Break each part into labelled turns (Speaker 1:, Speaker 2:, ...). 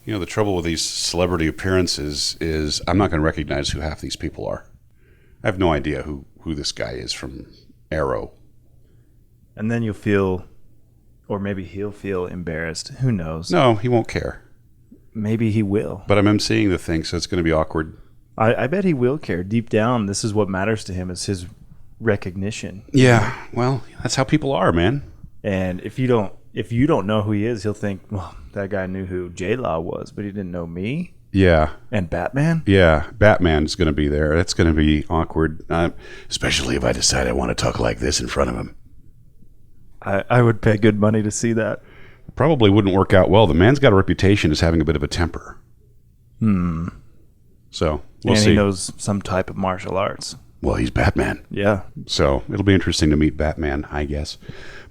Speaker 1: You know, the trouble with these celebrity appearances is I'm not going to recognize who half these people are. I have no idea who this guy is from Arrow.
Speaker 2: And then you'll feel, or maybe he'll feel embarrassed. Who knows?
Speaker 1: No, he won't care.
Speaker 2: Maybe he will.
Speaker 1: But I'm emceeing the thing, so it's going to be awkward.
Speaker 2: I bet he will care. Deep down, this is what matters to him, is his recognition.
Speaker 1: Yeah, well, that's how people are, man.
Speaker 2: And if you don't know who he is, he'll think, well, that guy knew who J-Law was, but he didn't know me.
Speaker 1: Yeah.
Speaker 2: And Batman?
Speaker 1: Yeah, Batman's going to be there. That's going to be awkward, especially if I decide I want to talk like this in front of him.
Speaker 2: I would pay good money to see that.
Speaker 1: Probably wouldn't work out well. The man's got a reputation as having a bit of a temper. So, we'll see.
Speaker 2: And he knows some type of martial arts.
Speaker 1: Well, he's Batman.
Speaker 2: Yeah.
Speaker 1: So it'll be interesting to meet Batman, I guess.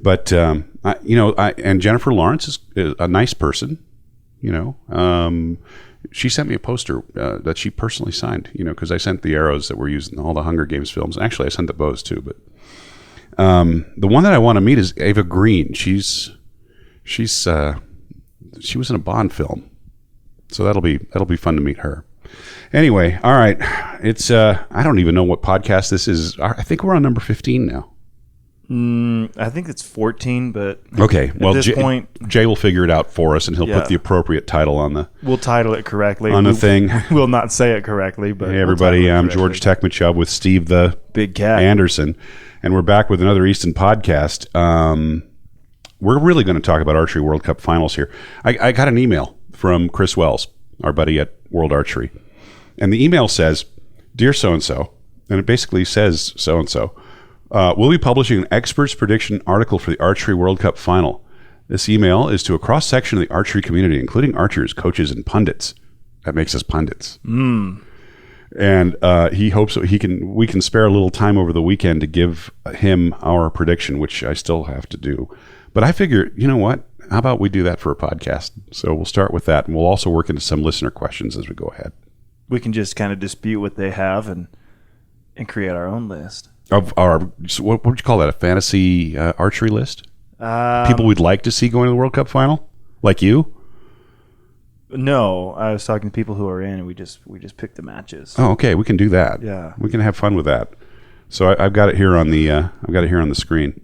Speaker 1: But, and Jennifer Lawrence is a nice person, she sent me a poster that she personally signed, because I sent the arrows that were used in all the Hunger Games films. Actually, I sent the bows too, but the one that I want to meet is Ava Green. She was in a Bond film. So that'll be fun to meet her. Anyway, all right. It's I don't even know what podcast this is. I think we're on number 15 now.
Speaker 2: I think it's 14, but
Speaker 1: okay. Well,
Speaker 2: at this point,
Speaker 1: Jay will figure it out for us, and he'll put the appropriate title on the.
Speaker 2: We'll title it correctly
Speaker 1: on the thing.
Speaker 2: We'll not say it correctly, but
Speaker 1: hey, everybody, I'm George Techmachub with Steve the
Speaker 2: Big Cat
Speaker 1: Anderson, and we're back with another Easton podcast. We're really going to talk about Archery World Cup finals here. I got an email from Chris Wells, our buddy at World Archery, and the email says, "Dear so-and-so," and it basically says so-and-so, we'll be publishing an expert's prediction article for the Archery World Cup final. This email is to a cross-section of the archery community, including archers, coaches, and pundits. That makes us pundits. And he hopes we can spare a little time over the weekend to give him our prediction, which I still have to do. But I figure, you know what? How about we do that for a podcast? So we'll start with that, and we'll also work into some listener questions as we go ahead.
Speaker 2: We can just kind of dispute what they have and create our own list.
Speaker 1: Of our, so what would you call that? A fantasy archery list? People we'd like to see going to the World Cup final, like you?
Speaker 2: No, I was talking to people who are in, and we just picked the matches.
Speaker 1: Oh, okay, we can do that.
Speaker 2: Yeah,
Speaker 1: we can have fun with that. So I've got it here on the screen.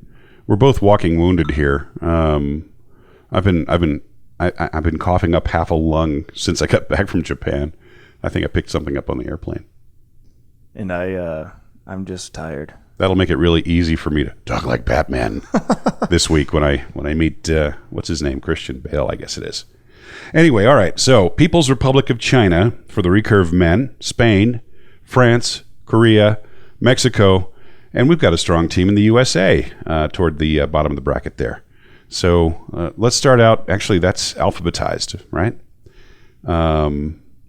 Speaker 1: We're both walking wounded here. I've been coughing up half a lung since I got back from Japan. I think I picked something up on the airplane. And
Speaker 2: I'm just tired.
Speaker 1: That'll make it really easy for me to talk like Batman this week when I meet what's his name, Christian Bale, I guess it is. Anyway, all right. So, People's Republic of China for the recurve men, Spain, France, Korea, Mexico, and we've got a strong team in the USA toward the bottom of the bracket there. So let's start out. Actually, that's alphabetized, right?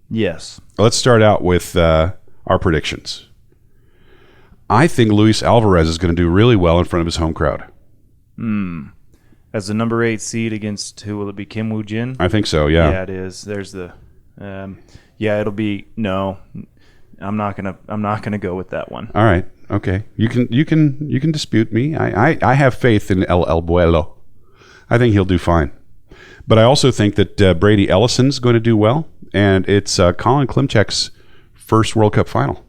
Speaker 2: Yes.
Speaker 1: Let's start out with our predictions. I think Luis Alvarez is going to do really well in front of his home crowd.
Speaker 2: As the number 8 seed against, who will it be, Kim Woo-jin?
Speaker 1: I think so, yeah.
Speaker 2: Yeah, it is. There's the it'll be no. I'm not gonna go with that one.
Speaker 1: All right. Okay. You can dispute me. I have faith in El Abuelo. I think he'll do fine. But I also think that Brady Ellison's going to do well, and it's Colin Klimchek's first World Cup final,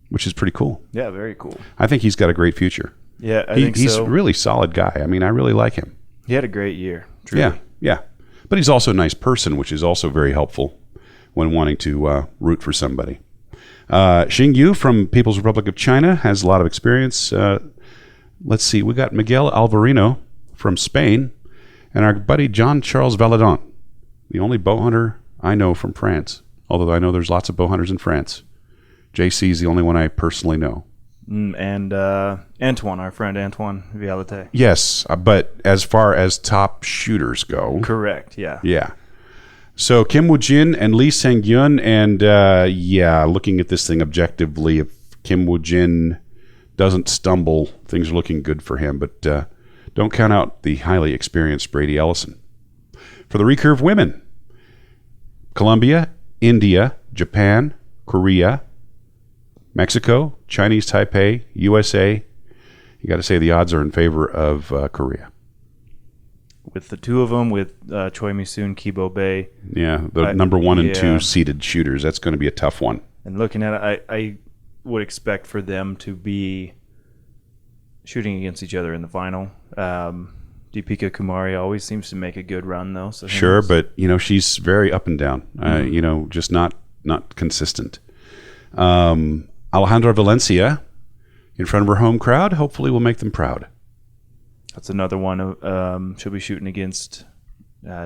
Speaker 1: which is pretty cool.
Speaker 2: Yeah, very cool.
Speaker 1: I think he's got a great future.
Speaker 2: Yeah, I think so.
Speaker 1: He's a really solid guy. I mean, I really like him.
Speaker 2: He had a great year. Truly.
Speaker 1: Yeah. But he's also a nice person, which is also very helpful when wanting to root for somebody. Xing Yu from People's Republic of China has a lot of experience. Let's see. We got Miguel Alvarino from Spain and our buddy John Charles Valadon, the only bow hunter I know from France, although I know there's lots of bow hunters in France. JC is the only one I personally know.
Speaker 2: And Antoine, our friend Antoine Vialite.
Speaker 1: Yes, but as far as top shooters go.
Speaker 2: Correct, yeah.
Speaker 1: Yeah. So Kim Woo-jin and Lee Sang-yun, and looking at this thing objectively, if Kim Woo-jin doesn't stumble, things are looking good for him, but don't count out the highly experienced Brady Ellison. For the recurve women, Colombia, India, Japan, Korea, Mexico, Chinese Taipei, USA. You got to say the odds are in favor of Korea.
Speaker 2: with the two of them, with Choi Mi-soon, Kibo Bae.
Speaker 1: Yeah, the number 1 and 2 seeded shooters. That's going to be a tough one.
Speaker 2: And looking at it, I would expect for them to be shooting against each other in the final. Deepika Kumari always seems to make a good run, though. So
Speaker 1: sure, but she's very up and down. Just not consistent. Alejandra Valencia, in front of her home crowd, hopefully will make them proud.
Speaker 2: That's another one. She'll be shooting against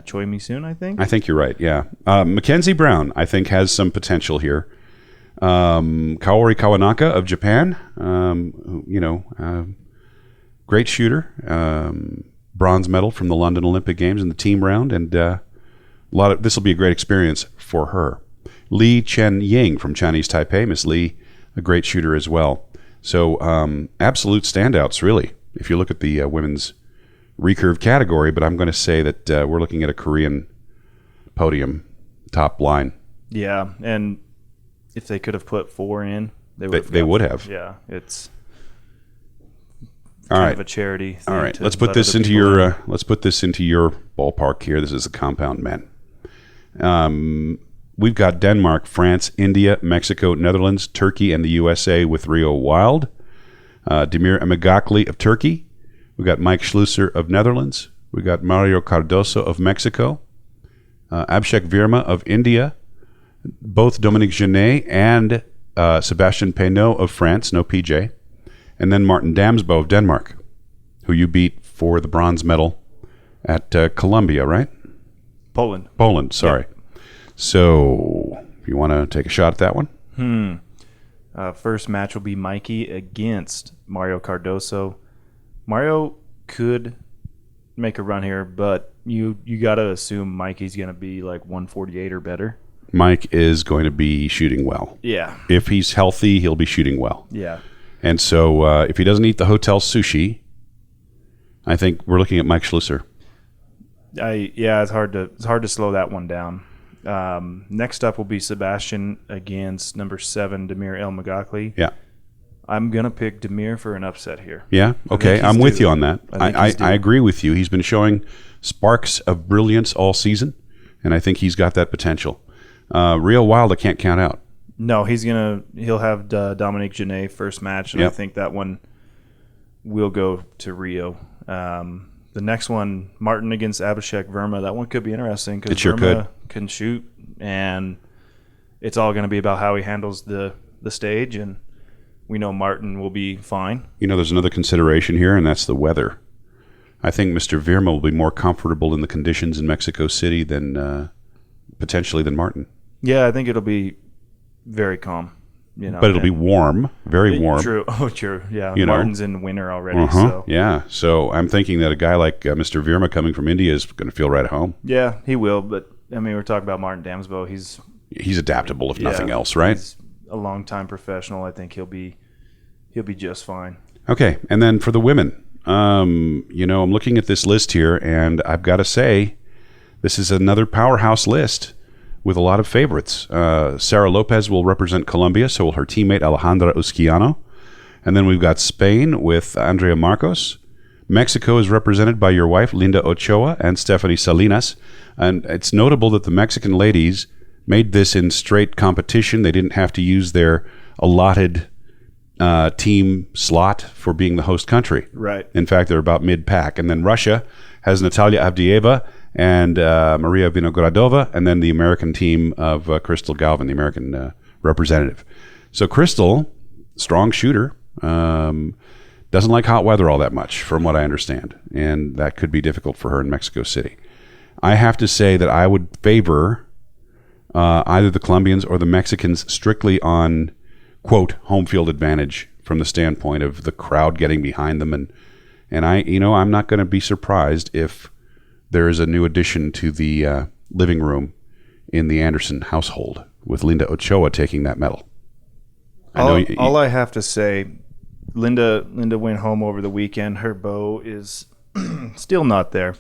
Speaker 2: Choi Mi-soon, I think.
Speaker 1: I think you're right. Yeah, Mackenzie Brown, I think, has some potential here. Kaori Kawanaka of Japan, great shooter. Bronze medal from the London Olympic Games in the team round, and this will be a great experience for her. Lee Chen Ying from Chinese Taipei, Miss Lee, a great shooter as well. So absolute standouts, really, if you look at the women's recurve category. But I'm going to say that we're looking at a Korean podium, top line.
Speaker 2: Yeah, and if they could have put 4 in, they
Speaker 1: would have.
Speaker 2: Yeah, it's
Speaker 1: kind
Speaker 2: of a charity thing.
Speaker 1: All right, let's put this into your ballpark here. This is the compound men. We've got Denmark, France, India, Mexico, Netherlands, Turkey, and the USA with Rio Wild. Demir Emegakli of Turkey. We've got Mike Schlusser of Netherlands. We've got Mario Cardoso of Mexico. Abhishek Virma of India. Both Dominique Genet and Sebastian Penaud of France, no PJ. And then Martin Damsbo of Denmark, who you beat for the bronze medal at Columbia, right? Poland, sorry. Yep. So, if you want to take a shot at that one?
Speaker 2: First match will be Mikey against Mario Cardoso. Mario could make a run here, but you got to assume Mikey's going to be like 148 or better.
Speaker 1: Mike is going to be shooting well.
Speaker 2: Yeah.
Speaker 1: If he's healthy, he'll be shooting well.
Speaker 2: Yeah.
Speaker 1: And so if he doesn't eat the hotel sushi, I think we're looking at Mike Schlusser.
Speaker 2: It's hard to slow that one down. Next up will be Sebastian against number 7, Demir Elmagakli.
Speaker 1: Yeah.
Speaker 2: I'm going to pick Demir for an upset here.
Speaker 1: Yeah, okay. I'm with you on that. I agree with you. He's been showing sparks of brilliance all season, and I think he's got that potential. Rio Wild, I can't count out.
Speaker 2: No, he'll have Dominique Genet first match, and I think that one will go to Rio. The next one, Martin against Abhishek Virma, that one could be interesting because Virma can shoot, and it's all going to be about how he handles the stage, and we know Martin will be fine.
Speaker 1: There's another consideration here, and that's the weather. I think Mr. Virma will be more comfortable in the conditions in Mexico City than potentially than Martin.
Speaker 2: Yeah, I think it'll be very calm.
Speaker 1: But it'll be warm, very warm.
Speaker 2: True. Oh, true. Yeah, Martin's in winter already. So.
Speaker 1: Yeah, so I'm thinking that a guy like Mr. Virma coming from India is going to feel right at home.
Speaker 2: Yeah, he will. But we're talking about Martin Damsbo. He's
Speaker 1: adaptable, if nothing else, right?
Speaker 2: He's a long-time professional. I think he'll be just fine.
Speaker 1: Okay, and then for the women, I'm looking at this list here, and I've got to say, this is another powerhouse list with a lot of favorites. Sarah Lopez will represent Colombia, so will her teammate Alejandra Usquiano. And then we've got Spain with Andrea Marcos. Mexico is represented by your wife, Linda Ochoa, and Stephanie Salinas. And it's notable that the Mexican ladies made this in straight competition. They didn't have to use their allotted team slot for being the host country.
Speaker 2: Right.
Speaker 1: In fact, they're about mid-pack. And then Russia has Natalia Avdieva and Maria Vinogradova, and then the American team of Crystal Galvin, the American representative. So Crystal, strong shooter, doesn't like hot weather all that much, from what I understand, and that could be difficult for her in Mexico City. I have to say that I would favor either the Colombians or the Mexicans strictly on, quote, home field advantage from the standpoint of the crowd getting behind them, and I'm not going to be surprised if there is a new addition to the living room in the Anderson household with Linda Ochoa taking that medal.
Speaker 2: All I have to say, Linda went home over the weekend. Her bow is still not there.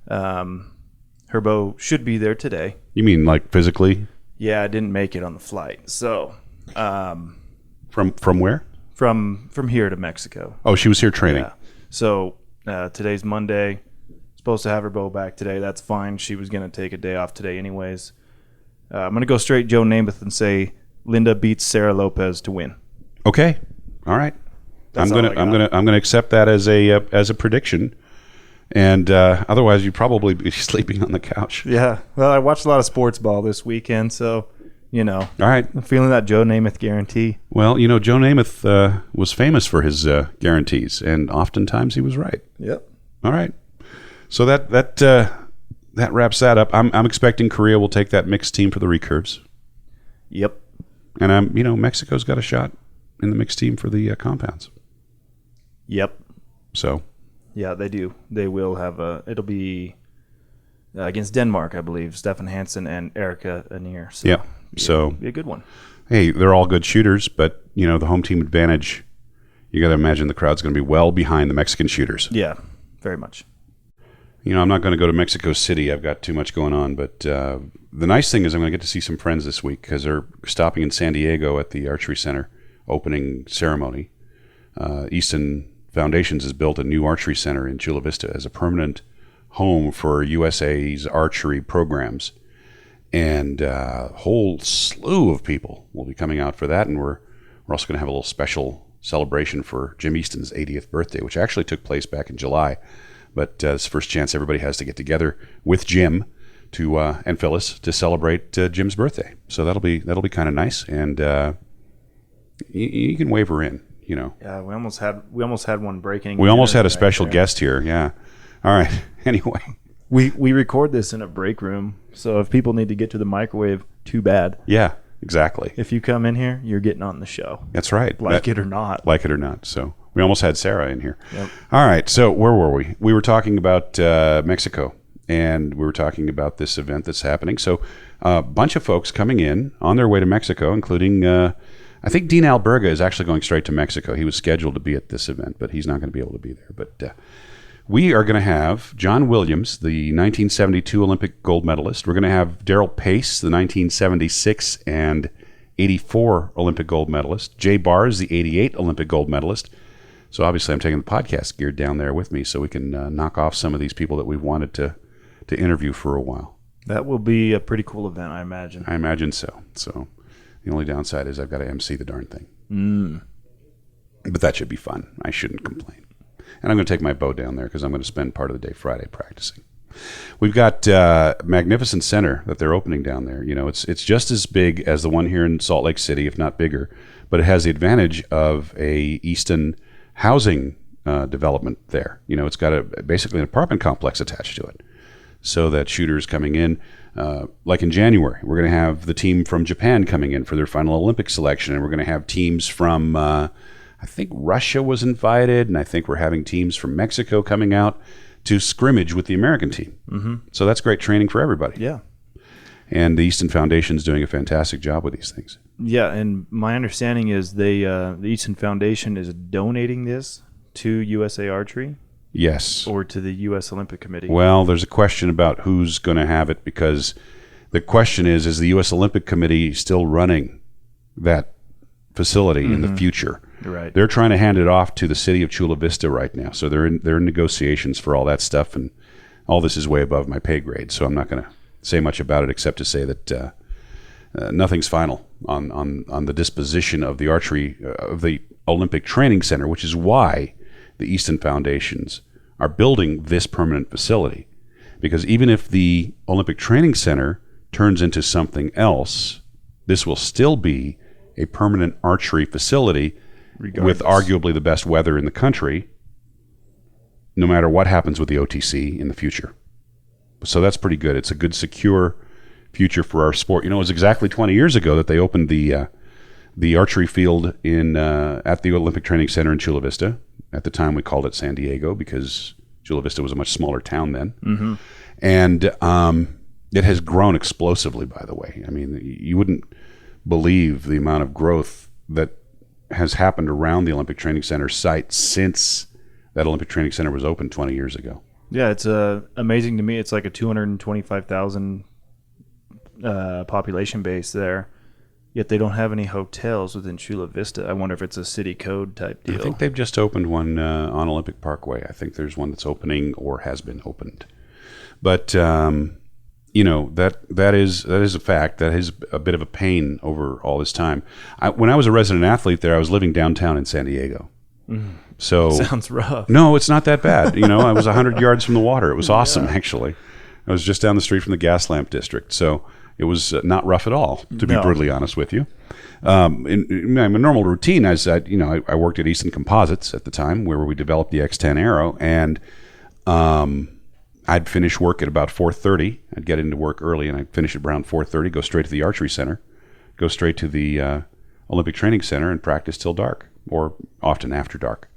Speaker 2: Her bow should be there today.
Speaker 1: You mean like physically?
Speaker 2: Yeah, I didn't make it on the flight. So,
Speaker 1: from where?
Speaker 2: From here to Mexico.
Speaker 1: Oh, she was here training.
Speaker 2: Yeah. So today's Monday. Supposed to have her bow back today. That's fine. She was going to take a day off today anyways. I'm going to go straight Joe Namath and say Linda beats Sarah Lopez to win.
Speaker 1: Okay. All right. I'm gonna accept that as a prediction. And otherwise, you'd probably be sleeping on the couch.
Speaker 2: Yeah. Well, I watched a lot of sports ball this weekend, so,
Speaker 1: All right.
Speaker 2: I'm feeling that Joe Namath guarantee.
Speaker 1: Well, Joe Namath was famous for his guarantees, and oftentimes he was right.
Speaker 2: Yep.
Speaker 1: All right. So that wraps that up. I'm expecting Korea will take that mixed team for the recurves.
Speaker 2: Yep.
Speaker 1: And Mexico's got a shot in the mixed team for the compounds.
Speaker 2: Yep.
Speaker 1: So.
Speaker 2: Yeah, they do. They will have it'll be against Denmark, I believe. Stefan Hansen and Erica Anier. So,
Speaker 1: yeah. So
Speaker 2: be a good one.
Speaker 1: Hey, they're all good shooters, but the home team advantage. You got to imagine the crowd's going to be well behind the Mexican shooters.
Speaker 2: Yeah, very much.
Speaker 1: I'm not going to go to Mexico City. I've got too much going on. But the nice thing is I'm going to get to see some friends this week because they're stopping in San Diego at the Archery Center opening ceremony. Easton Foundations has built a new archery center in Chula Vista as a permanent home for USA's archery programs. And a whole slew of people will be coming out for that. And we're also going to have a little special celebration for Jim Easton's 80th birthday, which actually took place back in July. But it's the first chance everybody has to get together with Jim and Phyllis to celebrate Jim's birthday. So that'll be kind of nice. And you can wave her in.
Speaker 2: Yeah, we almost had one breaking.
Speaker 1: We almost had a special guest here. Yeah. All right. Anyway,
Speaker 2: we record this in a break room, so if people need to get to the microwave, too bad.
Speaker 1: Yeah, exactly.
Speaker 2: If you come in here, you're getting on the show.
Speaker 1: That's right.
Speaker 2: Like it or not.
Speaker 1: So we almost had Sarah in here.
Speaker 2: Yep.
Speaker 1: All right. So where were we? We were talking about Mexico, and we were talking about this event that's happening. So a bunch of folks coming in on their way to Mexico, including. I think Dean Alberga is actually going straight to Mexico. He was scheduled to be at this event, but he's not going to be able to be there. But we are going to have John Williams, the 1972 Olympic gold medalist. We're going to have Daryl Pace, the 1976 and 84 Olympic gold medalist. Jay Bars, the 88 Olympic gold medalist. So obviously I'm taking the podcast gear down there with me so we can knock off some of these people that we've wanted to interview for a while.
Speaker 2: That will be a pretty cool event, I imagine.
Speaker 1: I imagine so. So the only downside is I've got to MC the darn thing. But that should be fun. I shouldn't complain. And I'm going to take my bow down there because I'm going to spend part of the day Friday practicing. We've got a magnificent center that they're opening down there. It's just as big as the one here in Salt Lake City, if not bigger. But it has the advantage of a Easton housing development there. It's got basically an apartment complex attached to it. So that shooters coming in, like in January, we're going to have the team from Japan coming in for their final Olympic selection, and we're going to have teams from, I think Russia was invited, and I think we're having teams from Mexico coming out to scrimmage with the American team. Mm-hmm. So that's great training for everybody.
Speaker 2: Yeah.
Speaker 1: And the Easton Foundation is doing a fantastic job with these things.
Speaker 2: Yeah, and my understanding is the Easton Foundation is donating this to USA Archery.
Speaker 1: Yes.
Speaker 2: Or to the U.S. Olympic Committee.
Speaker 1: Well, there's a question about who's going to have it because the question is the U.S. Olympic Committee still running that facility in the future?
Speaker 2: Right.
Speaker 1: They're trying to hand it off to the city of Chula Vista right now. So they're in negotiations for all that stuff, and all this is way above my pay grade. So I'm not going to say much about it except to say that nothing's final on the disposition of the archery of the Olympic Training Center, which is why the Easton Foundations are building this permanent facility. Because even if the Olympic Training Center turns into something else, this will still be a permanent archery facility with arguably the best weather in the country, no matter what happens with the OTC in the future. So that's pretty good. It's a good, secure future for our sport. It was exactly 20 years ago that they opened the archery field at the Olympic Training Center in Chula Vista. At the time, we called it San Diego because Chula Vista was a much smaller town then. Mm-hmm. And it has grown explosively, by the way. I mean, you wouldn't believe the amount of growth that has happened around the Olympic Training Center site since that Olympic Training Center was opened 20 years ago.
Speaker 2: Yeah, it's amazing to me. It's like a 225,000 population base there. Yet they don't have any hotels within Chula Vista. I wonder if it's a city code type deal.
Speaker 1: I think they've just opened one on Olympic Parkway. I think there's one that's opening or has been opened. But that is a fact. That is a bit of a pain over all this time. When I was a resident athlete there, I was living downtown in San Diego. So
Speaker 2: sounds rough.
Speaker 1: No, it's not that bad. I was 100 yards from the water. It was awesome, actually. I was just down the street from the gas lamp district, so it was not rough at all, to be brutally honest with you. In my normal routine, I worked at Easton Composites at the time, where we developed the X10 Aero, and I'd finish work at about 4:30. I'd get into work early, and I'd finish at around 4:30, go straight to the Archery Center, go straight to the Olympic Training Center, and practice till dark, or often after dark.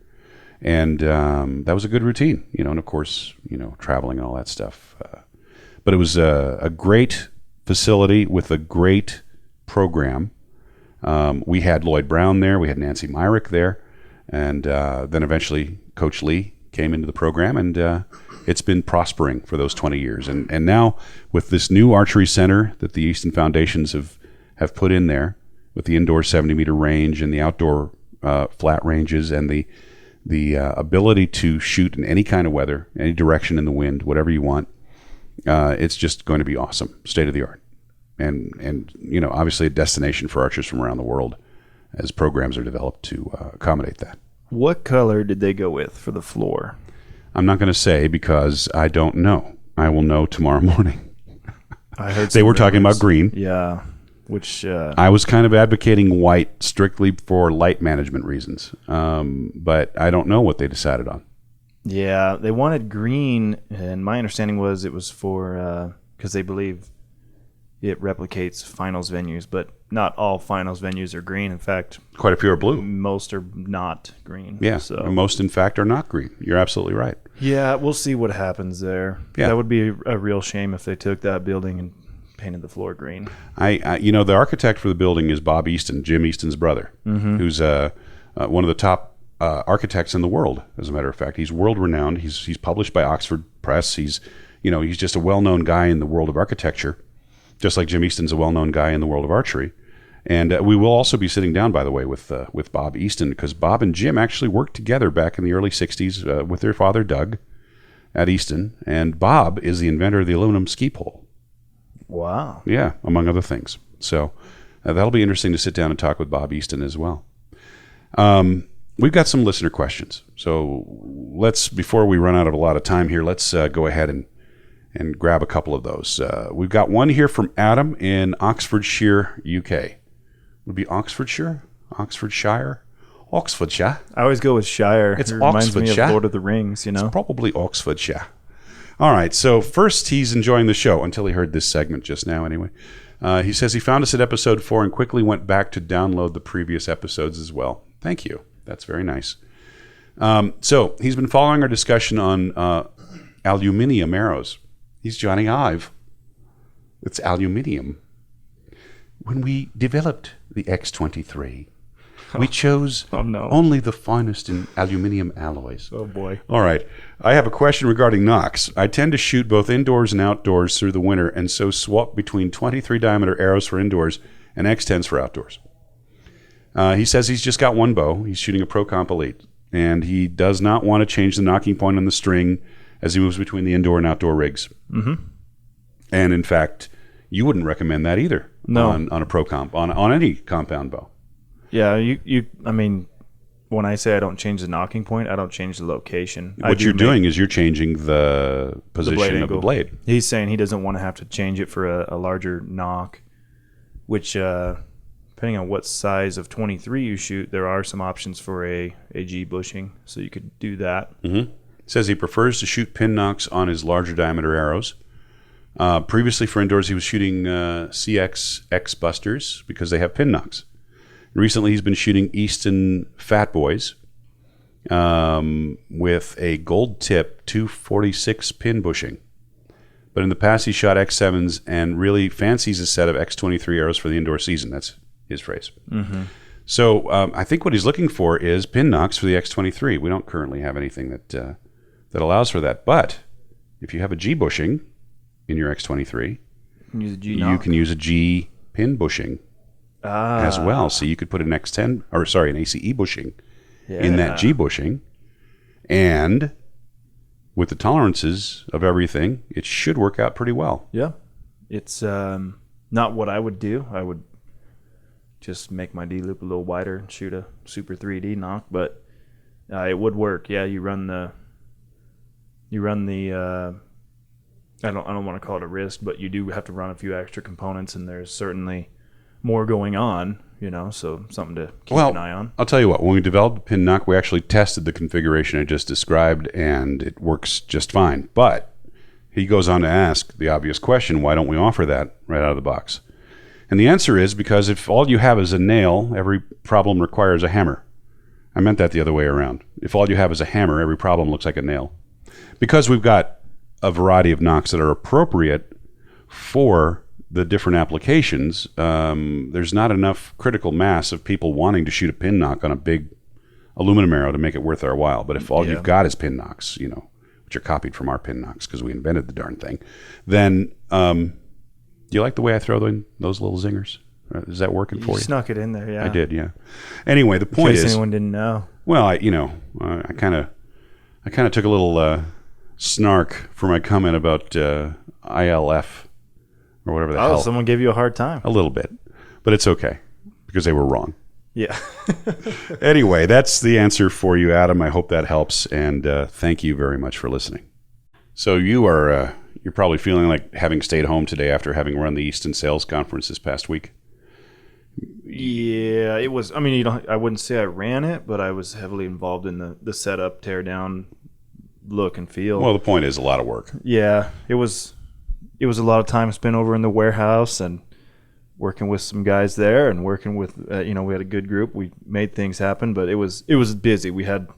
Speaker 1: And that was a good routine, and of course, traveling and all that stuff. But it was a great facility with a great program. We had Lloyd Brown there, we had Nancy Myrick there, and then eventually Coach Lee came into the program, and it's been prospering for those 20 years. And now with this new archery center that the Easton Foundations have put in there, with the indoor 70-meter range and the outdoor flat ranges, and the ability to shoot in any kind of weather, any direction in the wind, whatever you want, it's just going to be awesome, state of the art. And obviously a destination for archers from around the world as programs are developed to accommodate that.
Speaker 2: What color did they go with for the floor?
Speaker 1: I'm not going to say because I don't know. I will know tomorrow morning.
Speaker 2: I heard
Speaker 1: they were talking about green.
Speaker 2: Yeah, which
Speaker 1: I was kind of advocating white strictly for light management reasons, but I don't know what they decided on.
Speaker 2: Yeah, they wanted green, and my understanding was it was for because they believe it replicates finals venues, but not all finals venues are green. In fact,
Speaker 1: quite a few are blue.
Speaker 2: Most are not green.
Speaker 1: Yeah,
Speaker 2: so
Speaker 1: most in fact are not green. You're absolutely right.
Speaker 2: Yeah, we'll see what happens there.
Speaker 1: Yeah.
Speaker 2: That would be a real shame if they took that building and painted the floor green.
Speaker 1: The architect for the building is Bob Easton, Jim Easton's brother, who's one of the top architects in the world. As a matter of fact, he's world renowned. He's published by Oxford Press. He's just a well-known guy in the world of architecture, just like Jim Easton's a well-known guy in the world of archery. And we will also be sitting down, by the way, with Bob Easton, because Bob and Jim actually worked together back in the early 60s with their father, Doug, at Easton. And Bob is the inventor of the aluminum ski pole.
Speaker 2: Wow.
Speaker 1: Yeah, among other things. So that'll be interesting to sit down and talk with Bob Easton as well. We've got some listener questions. So before we run out of a lot of time here, let's go ahead and grab a couple of those. We've got one here from Adam in Oxfordshire, UK. Would it be Oxfordshire? Oxfordshire? Oxfordshire.
Speaker 2: I always go with Shire.
Speaker 1: It
Speaker 2: reminds me of Lord of the Rings,
Speaker 1: It's probably Oxfordshire. All right, so first he's enjoying the show, until he heard this segment just now anyway. He says he found us at episode 4 and quickly went back to download the previous episodes as well. Thank you. That's very nice. So he's been following our discussion on aluminium arrows. He's Johnny Ive. It's aluminium. When we developed the X23, we chose only the finest in aluminium alloys.
Speaker 2: Oh, boy.
Speaker 1: All right. I have a question regarding Nox. I tend to shoot both indoors and outdoors through the winter, and so swap between 23 diameter arrows for indoors and X10s for outdoors. He says he's just got one bow. He's shooting a Pro Comp Elite, and he does not want to change the nocking point on the string as he moves between the indoor and outdoor rigs.
Speaker 2: Mm-hmm.
Speaker 1: And in fact, you wouldn't recommend that either.
Speaker 2: No.
Speaker 1: On a Pro Comp, on any compound bow.
Speaker 2: Yeah, I mean, when I say I don't change the nocking point, I don't change the location.
Speaker 1: What you're doing is you're changing the position of the blade.
Speaker 2: He's saying he doesn't want to have to change it for a larger knock, which, depending on what size of 23 you shoot, there are some options for a G bushing, so you could do that.
Speaker 1: Mm-hmm. Says he prefers to shoot pin knocks on his larger diameter arrows. Previously for indoors, he was shooting CX X Busters because they have pin knocks. Recently, he's been shooting Easton Fat Boys with a gold tip 246 pin bushing. But in the past, he shot X7s and really fancies a set of X23 arrows for the indoor season. That's his phrase.
Speaker 2: Mm-hmm.
Speaker 1: So I think what he's looking for is pin knocks for the X23. We don't currently have anything that allows for that. But if you have a G bushing in your X23,
Speaker 2: you
Speaker 1: can use a G pin bushing as well. So you could put an X10, or sorry, an ACE bushing in that G bushing. And with the tolerances of everything, it should work out pretty well.
Speaker 2: Yeah. It's not what I would do. I would just make my D-loop a little wider and shoot a super 3D knock, but it would work. Yeah, you run the I don't want to call it a risk, but you do have to run a few extra components, and there's certainly more going on, so something to keep an eye on.
Speaker 1: I'll tell you what, when we developed the pin knock, we actually tested the configuration I just described, and it works just fine. But he goes on to ask the obvious question, why don't we offer that right out of the box? And the answer is because if all you have is a nail, every problem requires a hammer. I meant that the other way around. If all you have is a hammer, every problem looks like a nail. Because we've got a variety of knocks that are appropriate for the different applications, there's not enough critical mass of people wanting to shoot a pin knock on a big aluminum arrow to make it worth our while. But if all you've got is pin knocks, which are copied from our pin knocks because we invented the darn thing, then do you like the way I throw those little zingers? Is that working for you?
Speaker 2: You snuck it in there, yeah.
Speaker 1: I did, yeah. Anyway, the point is,
Speaker 2: in case anyone didn't know.
Speaker 1: Well, I kind of took a little snark for my comment about ILF or whatever the hell.
Speaker 2: Oh, someone gave you a hard time.
Speaker 1: A little bit, but it's okay because they were wrong.
Speaker 2: Yeah.
Speaker 1: Anyway, that's the answer for you, Adam. I hope that helps, and thank you very much for listening. So you're probably feeling like having stayed home today after having run the Easton Sales Conference this past week.
Speaker 2: Yeah, it was. I mean, I wouldn't say I ran it, but I was heavily involved in the setup, tear down, look and feel.
Speaker 1: Well, the point is a lot of work.
Speaker 2: Yeah, it was a lot of time spent over in the warehouse and working with some guys there and working with we had a good group. We made things happen, but it was busy. We had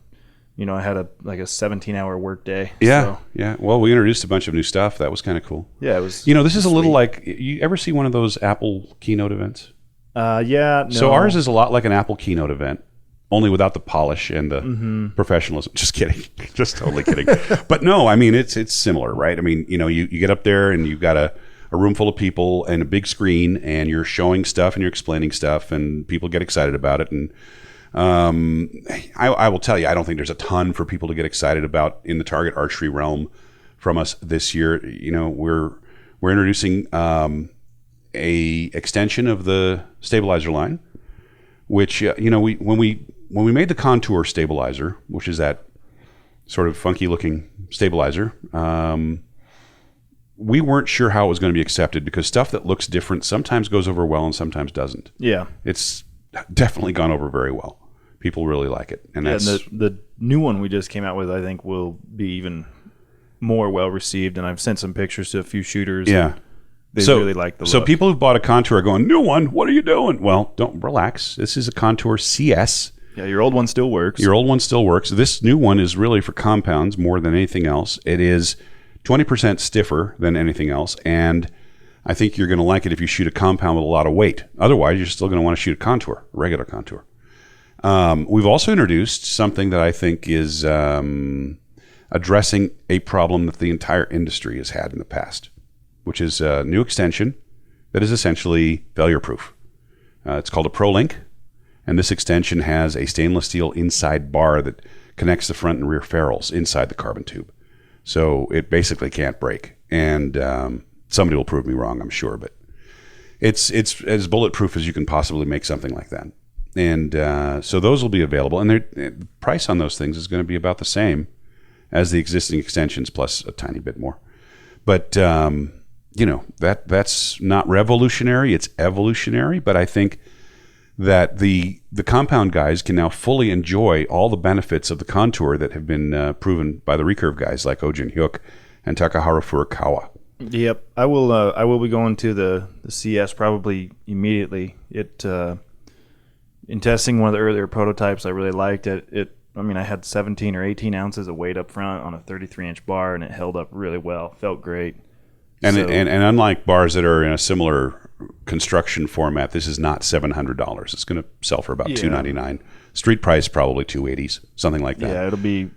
Speaker 2: I had a 17-hour work day.
Speaker 1: Yeah,
Speaker 2: so.
Speaker 1: Yeah. Well, we introduced a bunch of new stuff. That was kind of cool.
Speaker 2: Yeah, it was.
Speaker 1: This is a little like, you ever see one of those Apple keynote events?
Speaker 2: Yeah. No.
Speaker 1: So ours is a lot like an Apple keynote event, only without the polish and the professionalism. Just kidding. Just totally kidding. But no, I mean, it's similar, right? I mean, you get up there and you've got a room full of people and a big screen, and you're showing stuff and you're explaining stuff, and people get excited about it. And I will tell you, I don't think there's a ton for people to get excited about in the target archery realm from us this year. We're introducing a extension of the stabilizer line, which when we made the Contour stabilizer, which is that sort of funky looking stabilizer, we weren't sure how it was going to be accepted because stuff that looks different sometimes goes over well and sometimes doesn't.
Speaker 2: Yeah,
Speaker 1: it's definitely gone over very well. People really like it, and that's
Speaker 2: the new one we just came out with. I think will be even more well received, and I've sent some pictures to a few shooters.
Speaker 1: Yeah.
Speaker 2: They really like the look.
Speaker 1: So people who've bought a Contour are going, new one, what are you doing? Well, don't relax. This is a Contour CS.
Speaker 2: Yeah, your old one still works.
Speaker 1: Your old one still works. This new one is really for compounds more than anything else. It is 20% stiffer than anything else, and I think you're going to like it if you shoot a compound with a lot of weight. Otherwise, you're still going to want to shoot a Contour, a regular Contour. We've also introduced something that I think is addressing a problem that the entire industry has had in the past, which is a new extension that is essentially failure-proof. It's called a ProLink, and this extension has a stainless steel inside bar that connects the front and rear ferrules inside the carbon tube. So it basically can't break. And somebody will prove me wrong, I'm sure, but it's as bulletproof as you can possibly make something like that. And so those will be available, and the price on those things is going to be about the same as the existing extensions, plus a tiny bit more. But that's not revolutionary; it's evolutionary. But I think that the compound guys can now fully enjoy all the benefits of the Contour that have been proven by the recurve guys like Ojin Hyuk and Takaharu Furukawa.
Speaker 2: Yep, I will be going to the CS probably immediately. In testing one of the earlier prototypes, I really liked it. I had 17 or 18 ounces of weight up front on a 33-inch bar, and it held up really well. Felt great.
Speaker 1: And unlike bars that are in a similar construction format, this is not $700. It's going to sell for about $299. Street price probably $280s, something like that.
Speaker 2: Yeah, it'll be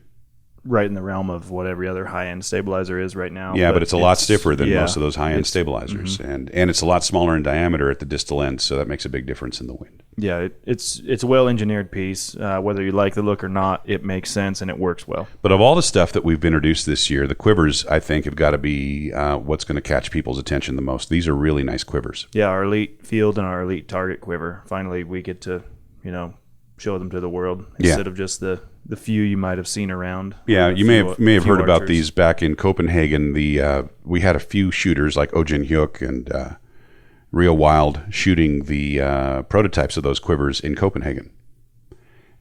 Speaker 2: right in the realm of what every other high-end stabilizer is right now.
Speaker 1: Yeah, but it's a lot stiffer than
Speaker 2: yeah,
Speaker 1: most of those high-end stabilizers, and it's a lot smaller in diameter at the distal end, so that makes a big difference in the wind.
Speaker 2: Yeah, it's a well-engineered piece. Whether you like the look or not, it makes sense and it works well.
Speaker 1: But of all the stuff that we've introduced this year, the quivers, I think, have got to be what's going to catch people's attention the most. These are really nice quivers.
Speaker 2: Yeah, our elite field and our elite target quiver. Finally, we get to, show them to the world instead of just the few you might have seen around.
Speaker 1: Yeah, you may have heard about these back in Copenhagen. We had a few shooters like Ojin Hyuk and Rio Wild shooting the prototypes of those quivers in Copenhagen.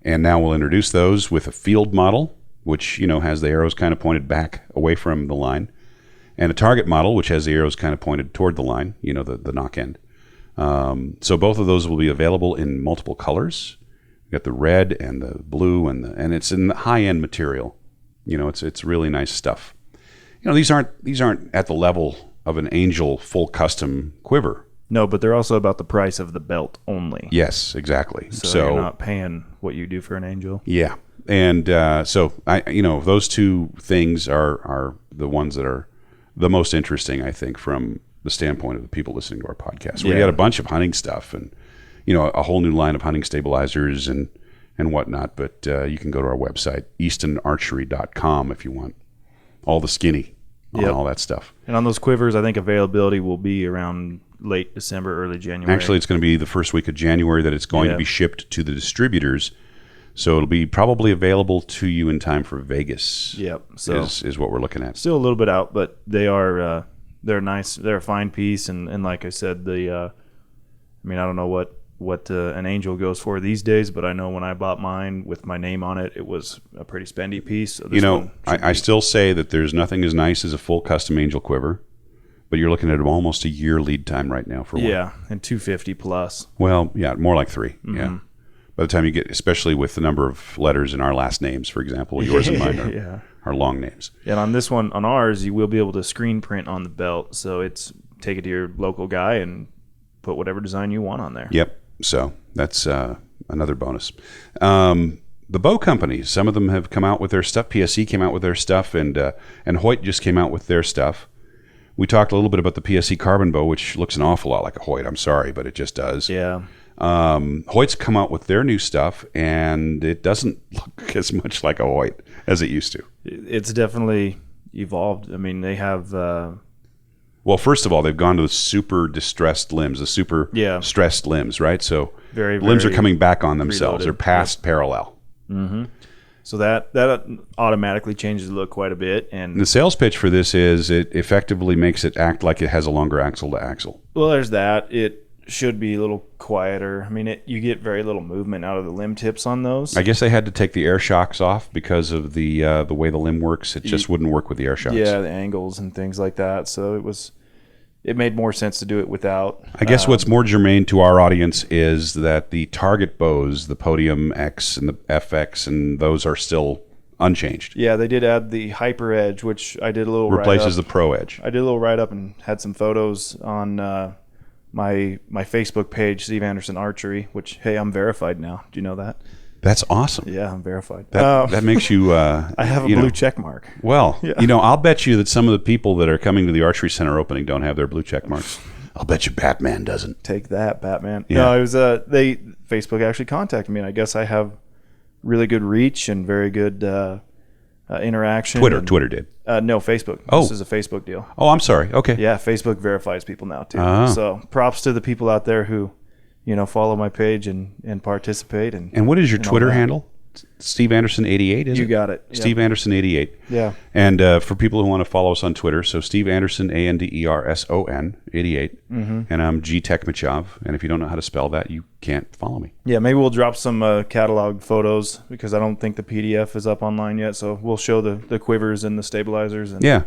Speaker 1: And now we'll introduce those with a field model, which, has the arrows kind of pointed back away from the line, and a target model, which has the arrows kind of pointed toward the line, the knock end. So both of those will be available in multiple colors. You got the red and the blue, and it's in the high-end material. It's really nice stuff. These aren't at the level of an Angel full custom quiver.
Speaker 2: No, but they're also about the price of the belt only.
Speaker 1: Yes, exactly.
Speaker 2: So you're not paying what you do for an Angel.
Speaker 1: Yeah, and so those two things are the ones that are the most interesting, I think, from the standpoint of the people listening to our podcast. We had a bunch of hunting stuff and a whole new line of hunting stabilizers and whatnot. But you can go to our website, eastonarchery.com, if you want all the skinny on all that stuff.
Speaker 2: And on those quivers, I think availability will be around late December, early January.
Speaker 1: Actually, it's going to be the first week of January that it's going to be shipped to the distributors. So it'll be probably available to you in time for Vegas.
Speaker 2: Yep. So
Speaker 1: is what we're looking at.
Speaker 2: Still a little bit out, but they are they're nice. They're a fine piece, and like I said, I don't know what an Angel goes for these days, but I know when I bought mine with my name on it, it was a pretty spendy piece. So
Speaker 1: I still say that there's nothing as nice as a full custom Angel quiver. But you're looking at almost a year lead time right now for one.
Speaker 2: Yeah, and $250 plus.
Speaker 1: Well, yeah, more like $3. Yeah. By the time you get, especially with the number of letters in our last names, for example, yours and mine are long names.
Speaker 2: And on this one, on ours, you will be able to screen print on the belt. So take it to your local guy and put whatever design you want on there.
Speaker 1: Yep. So that's another bonus. The bow companies, some of them have come out with their stuff. PSE came out with their stuff, and Hoyt just came out with their stuff. We talked a little bit about the PSE carbon bow, which looks an awful lot like a Hoyt. I'm sorry, but it just does.
Speaker 2: Yeah.
Speaker 1: Hoyt's come out with their new stuff, and it doesn't look as much like a Hoyt as it used to.
Speaker 2: It's definitely evolved. I mean, they have...
Speaker 1: well, first of all, they've gone to the super distressed limbs, the super stressed limbs, right? So limbs are coming back on themselves. They're past parallel.
Speaker 2: Mm-hmm. So that automatically changes the look quite a bit. And
Speaker 1: the sales pitch for this is it effectively makes it act like it has a longer axle to axle.
Speaker 2: Well, there's that. It should be a little quieter. I mean, you get very little movement out of the limb tips on those.
Speaker 1: I guess they had to take the air shocks off because of the way the limb works. It just wouldn't work with the air shocks.
Speaker 2: Yeah, the angles and things like that. So it made more sense to do it without.
Speaker 1: I guess what's more germane to our audience is that the target bows, the Podium X and the FX, and those are still unchanged.
Speaker 2: Yeah, they did add the Hyper Edge, which I did a little
Speaker 1: replaces the Pro Edge.
Speaker 2: I did a little write-up and had some photos on my Facebook page, Steve Anderson Archery, which, hey, I'm verified now. Do you know that?
Speaker 1: That's awesome.
Speaker 2: Yeah, I'm verified.
Speaker 1: That makes you...
Speaker 2: I have a blue check mark.
Speaker 1: Well, I'll bet you that some of the people that are coming to the Archery Center opening don't have their blue check marks. I'll bet you Batman doesn't.
Speaker 2: Take that, Batman.
Speaker 1: Yeah.
Speaker 2: No, it was Facebook actually contacted me, and I guess I have really good reach and very good interaction.
Speaker 1: Twitter did.
Speaker 2: No, Facebook.
Speaker 1: Oh.
Speaker 2: This is a Facebook deal.
Speaker 1: Oh, I'm sorry. Okay.
Speaker 2: Yeah, Facebook verifies people now, too.
Speaker 1: Uh-huh.
Speaker 2: So props to the people out there who... follow my page and participate. And
Speaker 1: what is your Twitter handle? Steve Anderson 88, is it?
Speaker 2: You got it.
Speaker 1: Steve Anderson 88.
Speaker 2: Yeah.
Speaker 1: And for people who want to follow us on Twitter, so Steve Anderson, Anderson 88. Mm-hmm. And I'm G Techmichov. And if you don't know how to spell that, you can't follow me.
Speaker 2: Yeah, maybe we'll drop some catalog photos because I don't think the PDF is up online yet. So we'll show the quivers and the stabilizers. And we'll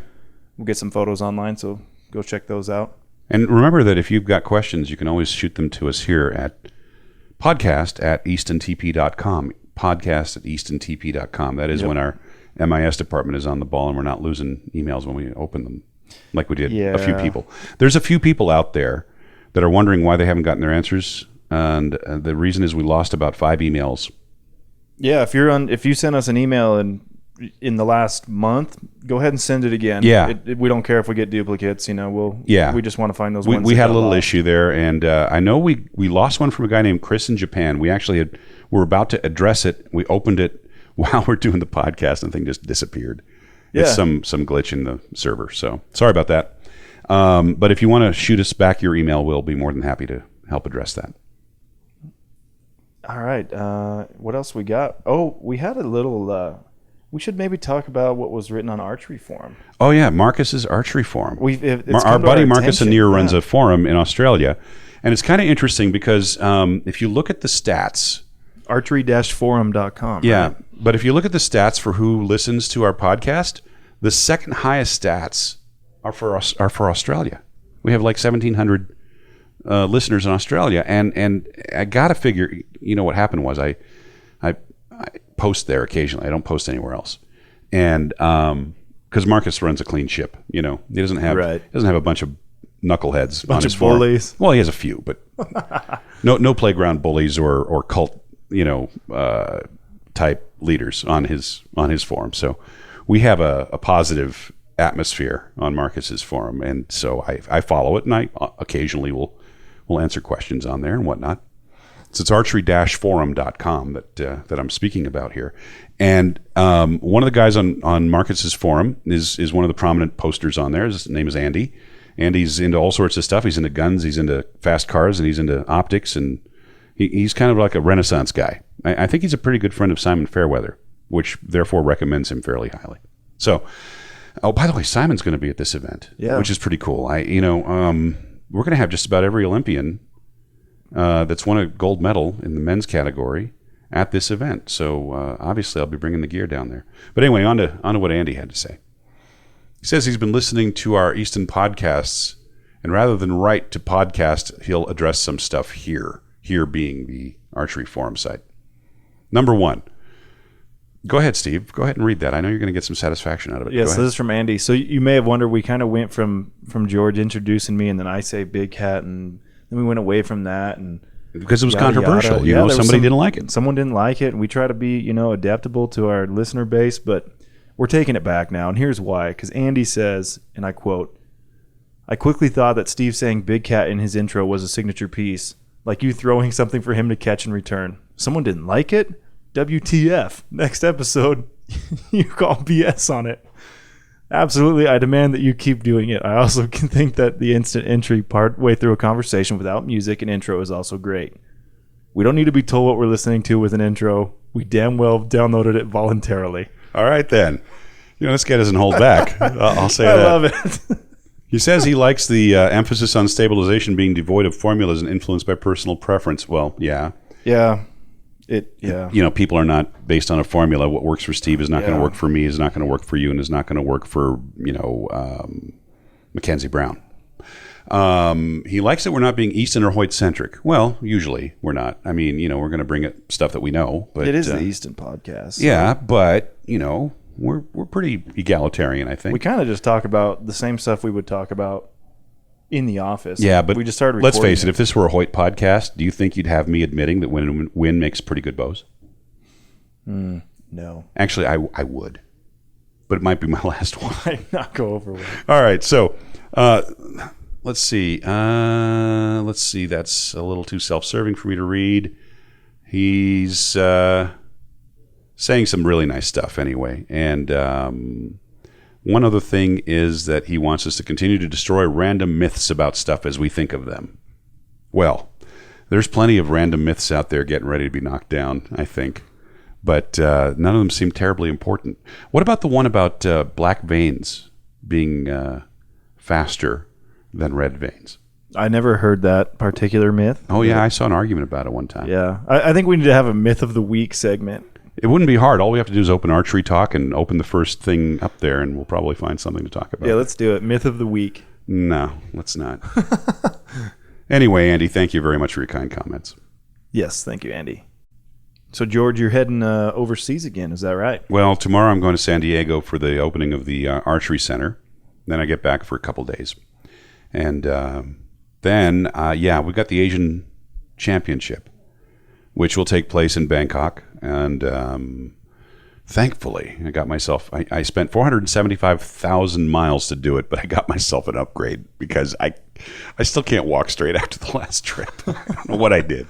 Speaker 2: get some photos online. So go check those out.
Speaker 1: And remember that if you've got questions, you can always shoot them to us here at podcast@eastontp.com. Podcast@eastontp.com. That is when our MIS department is on the ball and we're not losing emails when we open them like we did a few people. There's a few people out there that are wondering why they haven't gotten their answers. And the reason is we lost about 5 emails.
Speaker 2: Yeah, if you send us an email and in the last month, go ahead and send it again.
Speaker 1: Yeah.
Speaker 2: We don't care if we get duplicates. We just want to find those ones.
Speaker 1: We had a little issue there, and I know we lost one from a guy named Chris in Japan. We actually were about to address it. We opened it while we're doing the podcast, and the thing just disappeared.
Speaker 2: Yeah.
Speaker 1: It's some glitch in the server, so sorry about that. But if you want to shoot us back your email, we'll be more than happy to help address that.
Speaker 2: All right. What else we got? Oh, we had a little... we should maybe talk about what was written on Archery Forum.
Speaker 1: Oh, yeah. Marcus's Archery Forum.
Speaker 2: Our
Speaker 1: buddy Marcus Anir runs a forum in Australia. And it's kind of interesting because if you look at the stats...
Speaker 2: Archery-forum.com.
Speaker 1: Yeah.
Speaker 2: Right?
Speaker 1: But if you look at the stats for who listens to our podcast, the second highest stats are for Australia. We have like 1,700 listeners in Australia. And I got to figure, what happened was I post there occasionally. I don't post anywhere else. And because Marcus runs a clean ship, he doesn't have a bunch of knuckleheads on his forum.
Speaker 2: Bullies.
Speaker 1: Well, he has a few, but no playground bullies or cult, type leaders on his forum. So we have a positive atmosphere on Marcus's forum, and so I follow it, and I occasionally will answer questions on there and whatnot. So it's archery-forum.com that I'm speaking about here. And one of the guys on Marcus's forum is one of the prominent posters on there. His name is Andy. Andy's into all sorts of stuff. He's into guns, he's into fast cars, and he's into optics, and he's kind of like a Renaissance guy. I think he's a pretty good friend of Simon Fairweather, which therefore recommends him fairly highly. So, by the way, Simon's going to be at this event, which is pretty cool. We're going to have just about every Olympian that's won a gold medal in the men's category at this event. So obviously I'll be bringing the gear down there. But anyway, on to what Andy had to say. He says he's been listening to our Easton podcasts, and rather than write to podcast, he'll address some stuff here being the Archery Forum site. Number one. Go ahead, Steve. Go ahead and read that. I know you're going to get some satisfaction out of it.
Speaker 2: Yes, this is from Andy. So you may have wondered, we kind of went from George introducing me, and then I say Big Cat, and then we went away from that, and
Speaker 1: because it was controversial. Somebody didn't like it.
Speaker 2: Someone didn't like it, and we try to be, adaptable to our listener base, but we're taking it back now, and here's why. Because Andy says, and I quote, "I quickly thought that Steve saying Big Cat in his intro was a signature piece, like you throwing something for him to catch and return. Someone didn't like it? WTF. Next episode, you call BS on it. Absolutely, I demand that you keep doing it. I also can think that the instant entry part way through a conversation without music and intro is also great. We don't need to be told what we're listening to with an intro. We damn well downloaded it voluntarily."
Speaker 1: All right, then. This guy doesn't hold back. I'll say that.
Speaker 2: I love it.
Speaker 1: He says he likes the emphasis on stabilization being devoid of formulas and influenced by personal preference. Well, yeah.
Speaker 2: Yeah.
Speaker 1: People are not based on a formula. What works for Steve is not going to work for me, is not going to work for you, and is not going to work for, Mackenzie Brown. He likes that we're not being Easton or Hoyt-centric. Well, usually we're not. I mean, we're going to bring it stuff that we know. But
Speaker 2: it is the Easton podcast. So.
Speaker 1: Yeah, but, we're pretty egalitarian, I think.
Speaker 2: We kind of just talk about the same stuff we would talk about in the office.
Speaker 1: Yeah, but
Speaker 2: we just started.
Speaker 1: Let's face it. If this were a Hoyt podcast, do you think you'd have me admitting that Win makes pretty good bows?
Speaker 2: No.
Speaker 1: Actually, I would, but it might be my last one.
Speaker 2: Might not go over well.
Speaker 1: All right, so let's see. That's a little too self-serving for me to read. He's saying some really nice stuff anyway, and. One other thing is that he wants us to continue to destroy random myths about stuff as we think of them. Well, there's plenty of random myths out there getting ready to be knocked down, I think. But none of them seem terribly important. What about the one about black veins being faster than red veins?
Speaker 2: I never heard that particular myth.
Speaker 1: Oh, yeah, I saw an argument about it one time.
Speaker 2: Yeah, I think we need to have a Myth of the Week segment.
Speaker 1: It wouldn't be hard. All we have to do is open Archery Talk and open the first thing up there, and we'll probably find something to talk about.
Speaker 2: Yeah, let's do it. Myth of the Week.
Speaker 1: No, let's not. Anyway, Andy, thank you very much for your kind comments.
Speaker 2: Yes, thank you, Andy. So, George, you're heading overseas again, is that right?
Speaker 1: Well, tomorrow I'm going to San Diego for the opening of the Archery Center. Then I get back for a couple days. And then we've got the Asian Championship, which will take place in Bangkok. And Thankfully, I spent 475,000 miles to do it, but I got myself an upgrade because I still can't walk straight after the last trip. I don't know what I did.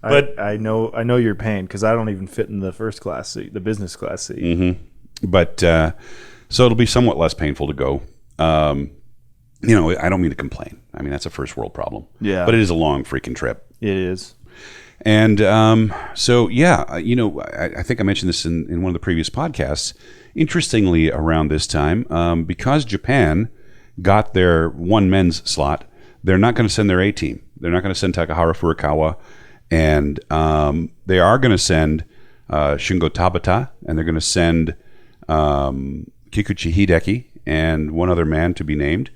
Speaker 2: But I know your pain because I don't even fit in the first class seat, the business class seat.
Speaker 1: Mm-hmm. But so it'll be somewhat less painful to go. I don't mean to complain. I mean, that's a first world problem.
Speaker 2: Yeah.
Speaker 1: But it is a long freaking trip.
Speaker 2: It is.
Speaker 1: And I think I mentioned this in one of the previous podcasts. Interestingly, around this time, because Japan got their one men's slot, they're not going to send their A team. They're not going to send Takahara Furukawa. And they are going to send Shingo Tabata, and they're going to send Kikuchi Hideki and one other man to be named.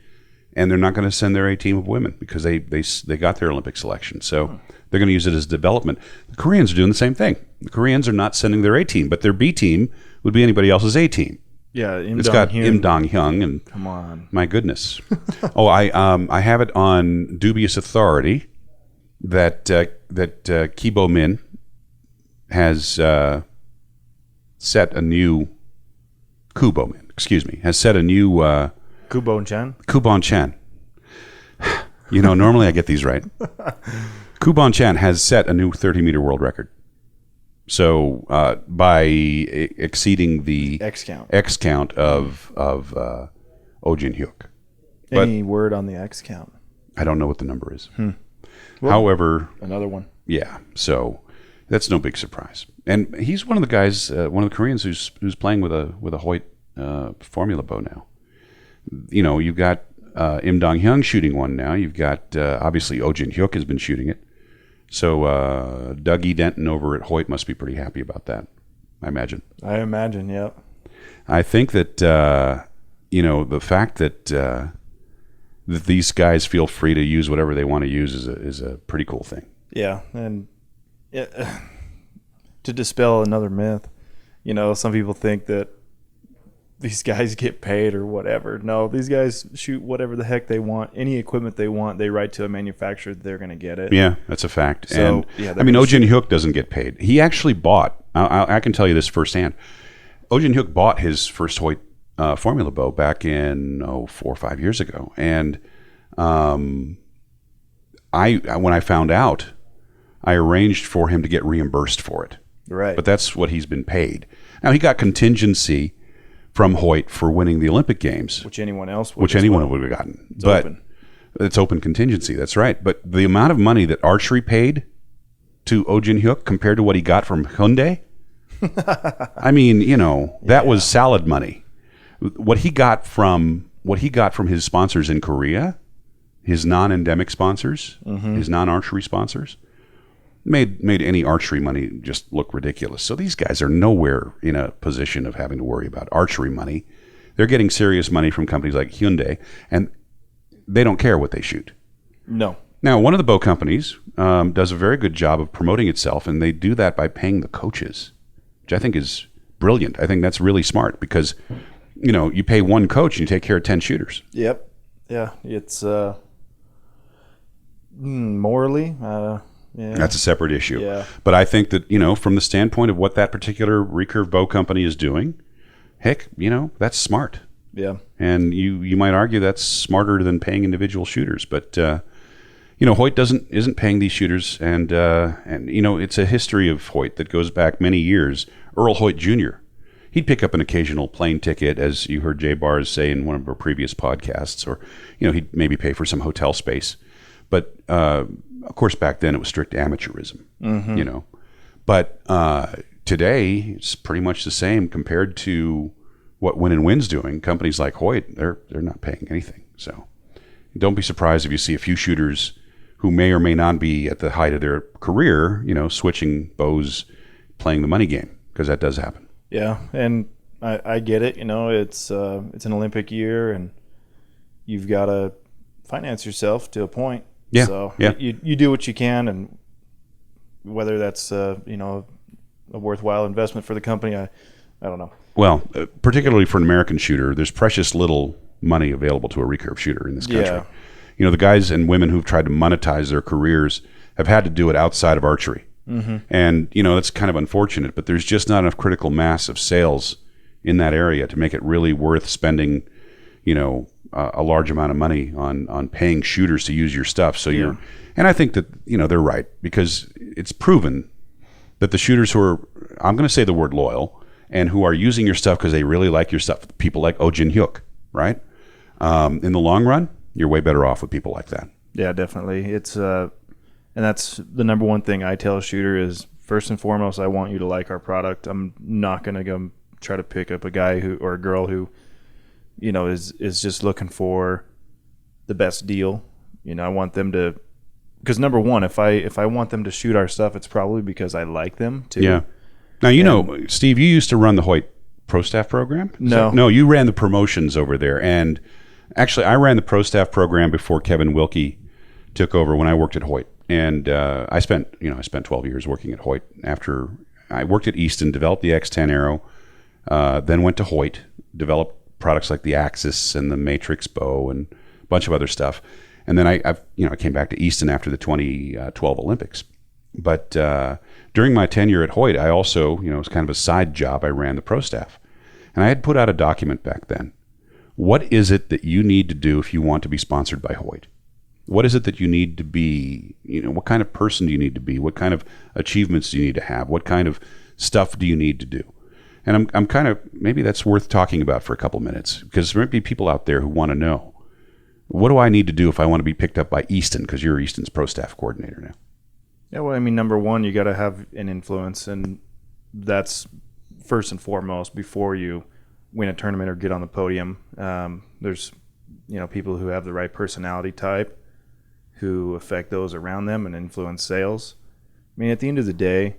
Speaker 1: And they're not going to send their A team of women because they got their Olympic selection. So they're going to use it as development. The Koreans are doing the same thing. The Koreans are not sending their A team, but their B team would be anybody else's A team.
Speaker 2: Yeah,
Speaker 1: it's got Im Dong-hyun, and
Speaker 2: come on,
Speaker 1: my goodness. I have it on dubious authority that Kibo Min has set a new Kubon Chan. Normally I get these right. Kubon Chan has set a new 30-meter world record. So by exceeding the X count of Oh Jin-hyuk.
Speaker 2: Any word on the X count?
Speaker 1: I don't know what the number is.
Speaker 2: Well,
Speaker 1: however,
Speaker 2: another one.
Speaker 1: Yeah, so that's no big surprise. And he's one of the guys, one of the Koreans who's playing with a Hoyt formula bow now. You've got Im Dong-hyun shooting one now. You've got obviously Oh Jin-hyuk has been shooting it. So Dougie Denton over at Hoyt must be pretty happy about that, I imagine.
Speaker 2: Yeah.
Speaker 1: I think that the fact that these guys feel free to use whatever they want to use is a pretty cool thing.
Speaker 2: Yeah, and to dispel another myth, some people think that these guys get paid or whatever. No, these guys shoot whatever the heck they want. Any equipment they want, they write to a manufacturer, they're going to get it.
Speaker 1: Yeah, that's a fact.
Speaker 2: So,
Speaker 1: Oh Jin-hyuk doesn't get paid. He actually bought, I can tell you this firsthand, Oh Jin-hyuk bought his first Hoyt formula bow back in 4 or 5 years ago. And when I found out, I arranged for him to get reimbursed for it.
Speaker 2: Right.
Speaker 1: But that's what he's been paid. Now, he got contingency from Hoyt for winning the Olympic Games.
Speaker 2: Which anyone else would.
Speaker 1: Which anyone would have gotten. Open. It's open contingency, that's right. But the amount of money that Archery paid to Oh Jin-hyuk compared to what he got from Hyundai, I mean, that was salad money. What he got from his sponsors in Korea, his non-endemic sponsors, his non-archery sponsors, made any archery money just look ridiculous. So these guys are nowhere in a position of having to worry about archery money. They're getting serious money from companies like Hyundai, and they don't care what they shoot.
Speaker 2: No.
Speaker 1: Now, one of the bow companies does a very good job of promoting itself, and they do that by paying the coaches, which I think is brilliant. I think that's really smart because, you pay one coach and you take care of 10 shooters.
Speaker 2: Yep. Yeah. It's morally... Yeah.
Speaker 1: That's a separate issue.
Speaker 2: Yeah.
Speaker 1: But I think that, from the standpoint of what that particular recurve bow company is doing, heck, that's smart.
Speaker 2: Yeah.
Speaker 1: And you might argue that's smarter than paying individual shooters. But, Hoyt isn't paying these shooters. And it's a history of Hoyt that goes back many years. Earl Hoyt Jr., he'd pick up an occasional plane ticket, as you heard Jay Bars say in one of our previous podcasts, or, he'd maybe pay for some hotel space. But, of course, back then it was strict amateurism, But today it's pretty much the same compared to what Win and Win's doing. Companies like Hoyt, they're not paying anything. So don't be surprised if you see a few shooters who may or may not be at the height of their career, switching bows, playing the money game, because that does happen.
Speaker 2: Yeah, and I get it. It's an Olympic year, and you've got to finance yourself to a point.
Speaker 1: Yeah.
Speaker 2: So you do what you can, and whether that's a worthwhile investment for the company, I don't know.
Speaker 1: Well, particularly for an American shooter, there's precious little money available to a recurve shooter in this country.
Speaker 2: Yeah.
Speaker 1: The guys and women who've tried to monetize their careers have had to do it outside of archery. And, you know, that's kind of unfortunate, but there's just not enough critical mass of sales in that area to make it really worth spending, you know, a large amount of money on paying shooters to use your stuff. So and I think that, you know, they're right, because it's proven that the shooters who are, I'm going to say the word loyal, and who are using your stuff because they really like your stuff, people like Oh Jin Hyuk, right? In the long run, you're way better off with people like that.
Speaker 2: Yeah, definitely. It's and that's the number one thing I tell a shooter is, first and foremost, I want you to like our product. I'm not going to go try to pick up a guy who or a girl who, you know, is just looking for the best deal. You know, I want them to, because number one, if I want them to shoot our stuff, it's probably because I like them too.
Speaker 1: Yeah. Now, you know, Steve, you used to run the Hoyt Pro Staff program?
Speaker 2: No,
Speaker 1: you ran the promotions over there. And actually, I ran the Pro Staff program before Kevin Wilkie took over when I worked at Hoyt. And I spent 12 years working at Hoyt. After I worked at Easton, developed the X10 Arrow, then went to Hoyt, developed products like the Axis and the Matrix bow and a bunch of other stuff. And then I came back to Easton after the 2012 Olympics. But during my tenure at Hoyt, I also, you know, it was kind of a side job, I ran the Pro Staff. And I had put out a document back then. What is it that you need to do if you want to be sponsored by Hoyt? What is it that you need to be? You know, what kind of person do you need to be? What kind of achievements do you need to have? What kind of stuff do you need to do? And I'm kind of, maybe that's worth talking about for a couple minutes, because there might be people out there who want to know, what do I need to do if I want to be picked up by Easton? Because you're Easton's Pro Staff coordinator now.
Speaker 2: Yeah, well, I mean, number one, you got to have an influence, and that's first and foremost before you win a tournament or get on the podium. There's, you know, people who have the right personality type who affect those around them and influence sales. I mean, at the end of the day,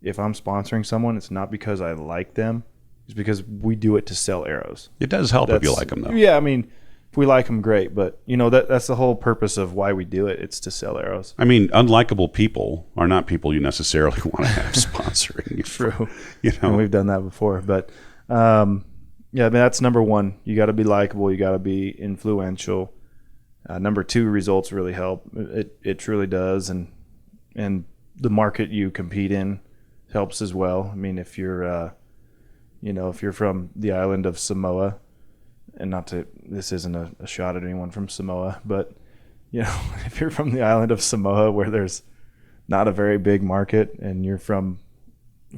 Speaker 2: if I'm sponsoring someone, it's not because I like them. It's because we do it to sell arrows.
Speaker 1: It does help if you like them, though.
Speaker 2: Yeah, I mean, if we like them, great. But, you know, that's the whole purpose of why we do it. It's to sell arrows.
Speaker 1: I mean, unlikable people are not people you necessarily want to have sponsoring you.
Speaker 2: True.
Speaker 1: You know,
Speaker 2: and we've done that before. But, yeah, I mean, that's number one. You got to be likable. You got to be influential. Number two, results really help. It truly does. And the market you compete in helps as well. I mean, if you're, if you're from the island of Samoa, and this isn't a shot at anyone from Samoa, but, you know, if you're from the island of Samoa where there's not a very big market, and you're from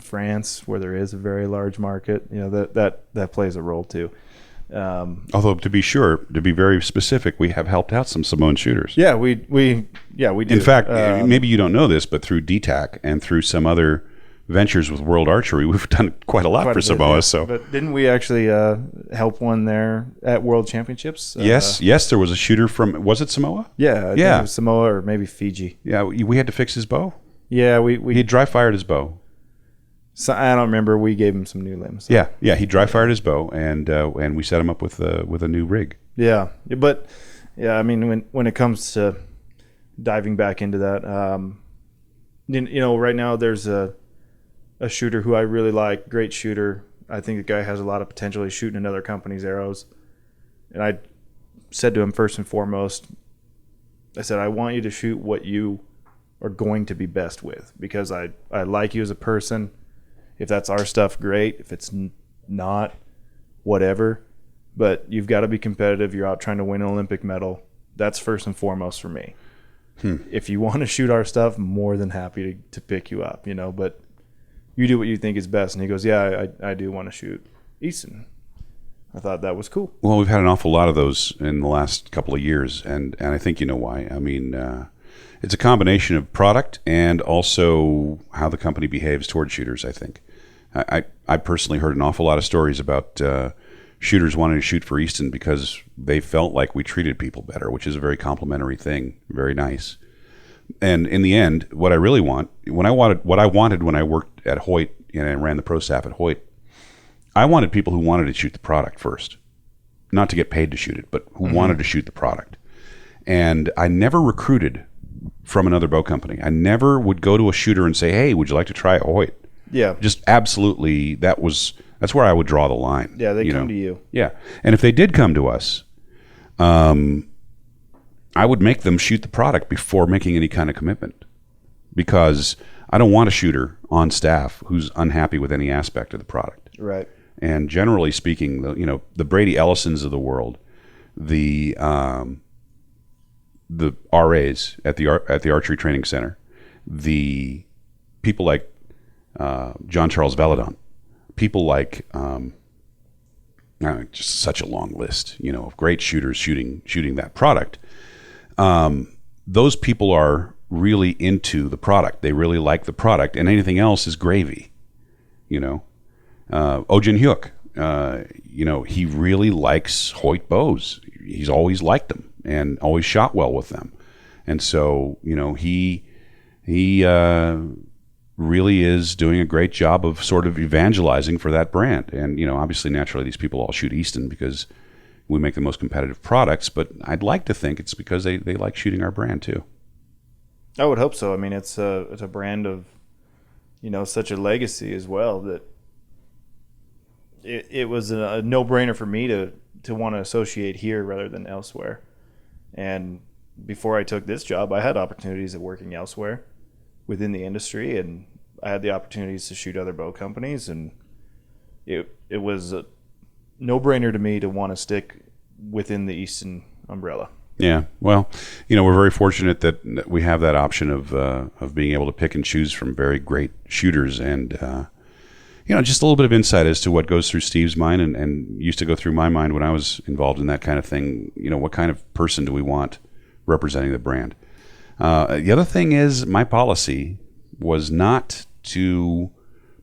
Speaker 2: France where there is a very large market, you know, that plays a role too.
Speaker 1: Although, to be very specific, we have helped out some Samoan shooters.
Speaker 2: Yeah, we do.
Speaker 1: In fact, maybe you don't know this, but through DTAC and through some other ventures with World Archery, we've done quite a lot for Samoa. Yeah. So,
Speaker 2: but didn't we actually help one there at World Championships?
Speaker 1: Yes, there was a shooter from, was it Samoa?
Speaker 2: Yeah, I think it was Samoa or maybe Fiji.
Speaker 1: Yeah, we had to fix his bow.
Speaker 2: Yeah,
Speaker 1: he dry fired his bow.
Speaker 2: So I don't remember. We gave him some new limbs.
Speaker 1: So. Yeah, he dry fired his bow, and we set him up with a new rig.
Speaker 2: Yeah, but yeah, I mean, when it comes to diving back into that, you know, right now there's a shooter who I really like, great shooter. I think the guy has a lot of potential. He's shooting another company's arrows, and I said to him first and foremost, I said, I want you to shoot what you are going to be best with, because I like you as a person. If that's our stuff, great. If it's not, whatever. But you've got to be competitive. You're out trying to win an Olympic medal. That's first and foremost for me. If you want to shoot our stuff, more than happy to pick you up, you know. But you do what you think is best. And he goes, yeah, I do want to shoot Easton. I thought that was cool.
Speaker 1: Well, we've had an awful lot of those in the last couple of years, and I think you know why. I mean, it's a combination of product and also how the company behaves toward shooters, I think. I personally heard an awful lot of stories about shooters wanting to shoot for Easton because they felt like we treated people better, which is a very complimentary thing, very nice. And in the end, what I really want, what I wanted when I worked at Hoyt and I ran the Pro Staff at Hoyt, I wanted people who wanted to shoot the product first, not to get paid to shoot it, but who wanted to shoot the product. And I never recruited from another bow company. I never would go to a shooter and say, hey, would you like to try a Hoyt?
Speaker 2: Yeah.
Speaker 1: Just absolutely, that's where I would draw the line.
Speaker 2: Yeah, they come to you.
Speaker 1: Yeah. And if they did come to us, I would make them shoot the product before making any kind of commitment. because I don't want a shooter on staff who's unhappy with any aspect of the product.
Speaker 2: Right.
Speaker 1: And generally speaking, the Brady Ellisons of the world, the RAs at the Archery Training Center, the people like John Charles Valadon, people like just such a long list, of great shooters shooting that product. Those people are really into the product. They really like the product, and anything else is gravy. Ojin Hyuk, he really likes Hoyt bows. He's always liked them and always shot well with them, and so he really is doing a great job of sort of evangelizing for that brand. And obviously, naturally, these people all shoot Easton because we make the most competitive products. But I'd like to think it's because they like shooting our brand too.
Speaker 2: I would hope so. I mean, it's a brand of such a legacy as well that it was a no-brainer for me to want to associate here rather than elsewhere. And before I took this job, I had opportunities of working elsewhere within the industry, and I had the opportunities to shoot other bow companies, and it was a no-brainer to me to want to stick within the Easton umbrella.
Speaker 1: Yeah, well, we're very fortunate that we have that option of being able to pick and choose from very great shooters, and just a little bit of insight as to what goes through Steve's mind and used to go through my mind when I was involved in that kind of thing. What kind of person do we want representing the brand? The other thing is, my policy was not to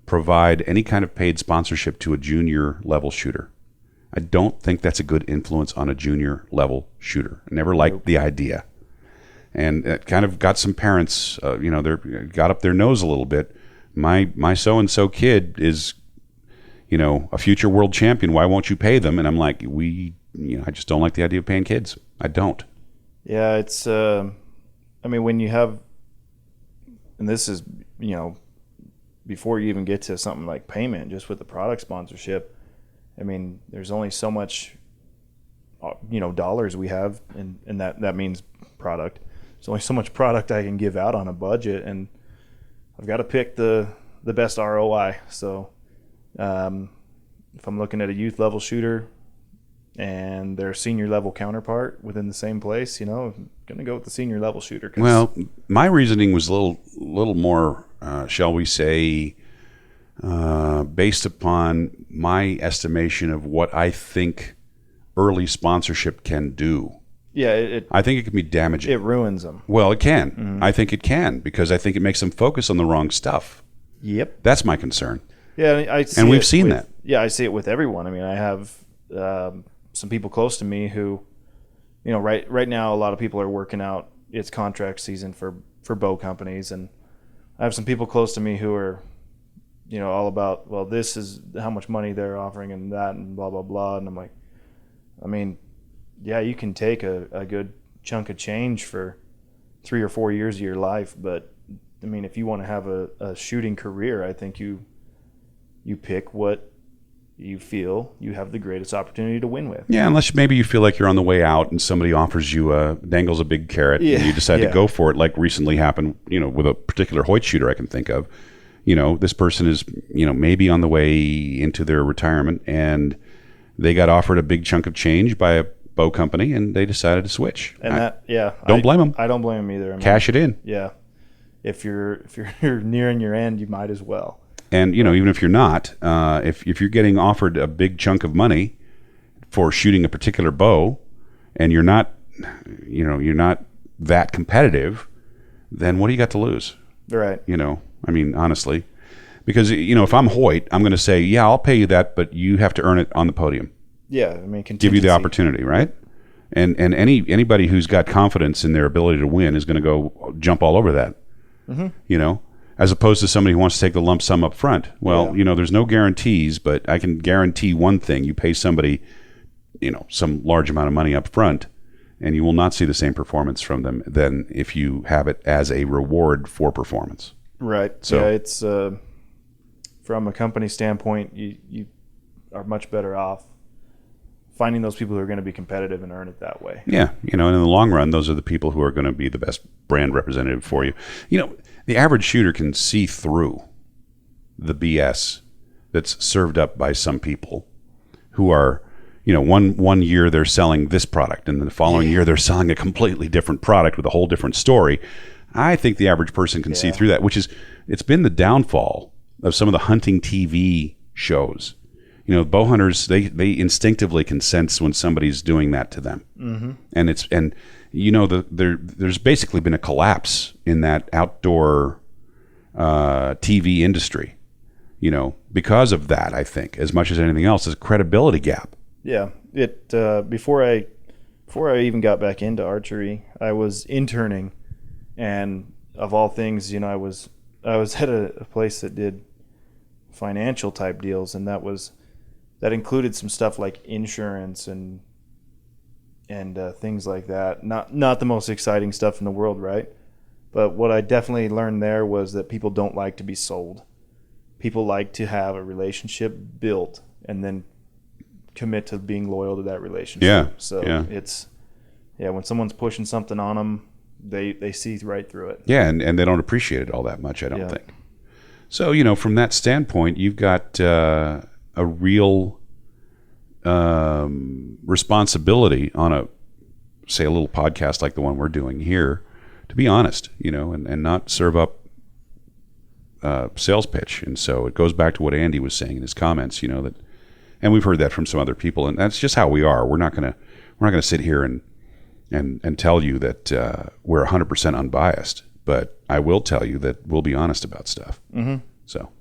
Speaker 1: provide any kind of paid sponsorship to a junior level shooter. I don't think that's a good influence on a junior level shooter. I never liked the idea. And it kind of got some parents, they got up their nose a little bit. My so-and-so kid is, a future world champion. Why won't you pay them? And I'm like, I just don't like the idea of paying kids. I don't.
Speaker 2: Yeah, it's, when you have, and this is, before you even get to something like payment, just with the product sponsorship, there's only so much, dollars we have, and that means product. There's only so much product I can give out on a budget, and I've got to pick the best ROI. So if I'm looking at a youth level shooter and their senior level counterpart within the same place, I'm going to go with the senior level shooter.
Speaker 1: Well, my reasoning was a little more, shall we say, based upon my estimation of what I think early sponsorship can do.
Speaker 2: Yeah,
Speaker 1: I think it can be damaging.
Speaker 2: It ruins them.
Speaker 1: Well, it can. Mm-hmm. I think it can, because I think it makes them focus on the wrong stuff.
Speaker 2: Yep.
Speaker 1: That's my concern.
Speaker 2: Yeah,
Speaker 1: we've seen that.
Speaker 2: Yeah, I see it with everyone. I have some people close to me who, right now a lot of people are working out. It's contract season for bow companies, and I have some people close to me who are, all about, well, this is how much money they're offering and that and blah, blah, blah. And I'm like, yeah, you can take a good chunk of change for 3 or 4 years of your life. But, if you want to have a shooting career, I think you pick what you feel you have the greatest opportunity to win with.
Speaker 1: Yeah, unless maybe you feel like you're on the way out and somebody offers you dangles a big carrot, and you decide to go for it, like recently happened, with a particular Hoyt shooter I can think of. This person is, maybe on the way into their retirement, and they got offered a big chunk of change by a bow company, and they decided to switch.
Speaker 2: And
Speaker 1: don't blame them.
Speaker 2: I don't blame them either.
Speaker 1: Cash it in.
Speaker 2: Yeah. If you're nearing your end, you might as well.
Speaker 1: And even if you're not, if you're getting offered a big chunk of money for shooting a particular bow, and you're not that competitive, then what do you got to lose?
Speaker 2: Right.
Speaker 1: Honestly, because if I'm Hoyt, I'm going to say, yeah, I'll pay you that, but you have to earn it on the podium.
Speaker 2: Yeah,
Speaker 1: give you the opportunity, right? And anybody who's got confidence in their ability to win is going to go jump all over that. Mm-hmm. As opposed to somebody who wants to take the lump sum up front. Well, there's no guarantees, but I can guarantee one thing: you pay somebody, some large amount of money up front, and you will not see the same performance from them than if you have it as a reward for performance.
Speaker 2: Right. So it's from a company standpoint, you are much better off finding those people who are going to be competitive and earn it that way.
Speaker 1: Yeah, and in the long run, those are the people who are going to be the best brand representative for you. the average shooter can see through the BS that's served up by some people who are, one year they're selling this product and the following year they're selling a completely different product with a whole different story. I think the average person can see through that, it's been the downfall of some of the hunting TV shows. Bow hunters, they instinctively can sense when somebody's doing that to them. Mm-hmm. There's basically been a collapse in that outdoor TV industry, because of that. I think as much as anything else, is a credibility gap.
Speaker 2: Yeah, before I even got back into archery, I was interning, and of all things, I was at a place that did financial type deals, and that included some stuff like insurance and things like that. Not the most exciting stuff in the world, right? But what I definitely learned there was that people don't like to be sold. People like to have a relationship built and then commit to being loyal to that relationship.
Speaker 1: Yeah.
Speaker 2: So it's when someone's pushing something on them, they see right through it.
Speaker 1: Yeah, and they don't appreciate it all that much, I don't think. So, from that standpoint, you've got a real responsibility on a little podcast like the one we're doing here, to be honest, and not serve up sales pitch. And so it goes back to what Andy was saying in his comments, that, and we've heard that from some other people, and that's just how we are. We're not gonna sit here and tell you that we're 100% unbiased, but I will tell you that we'll be honest about stuff. Mm-hmm. So,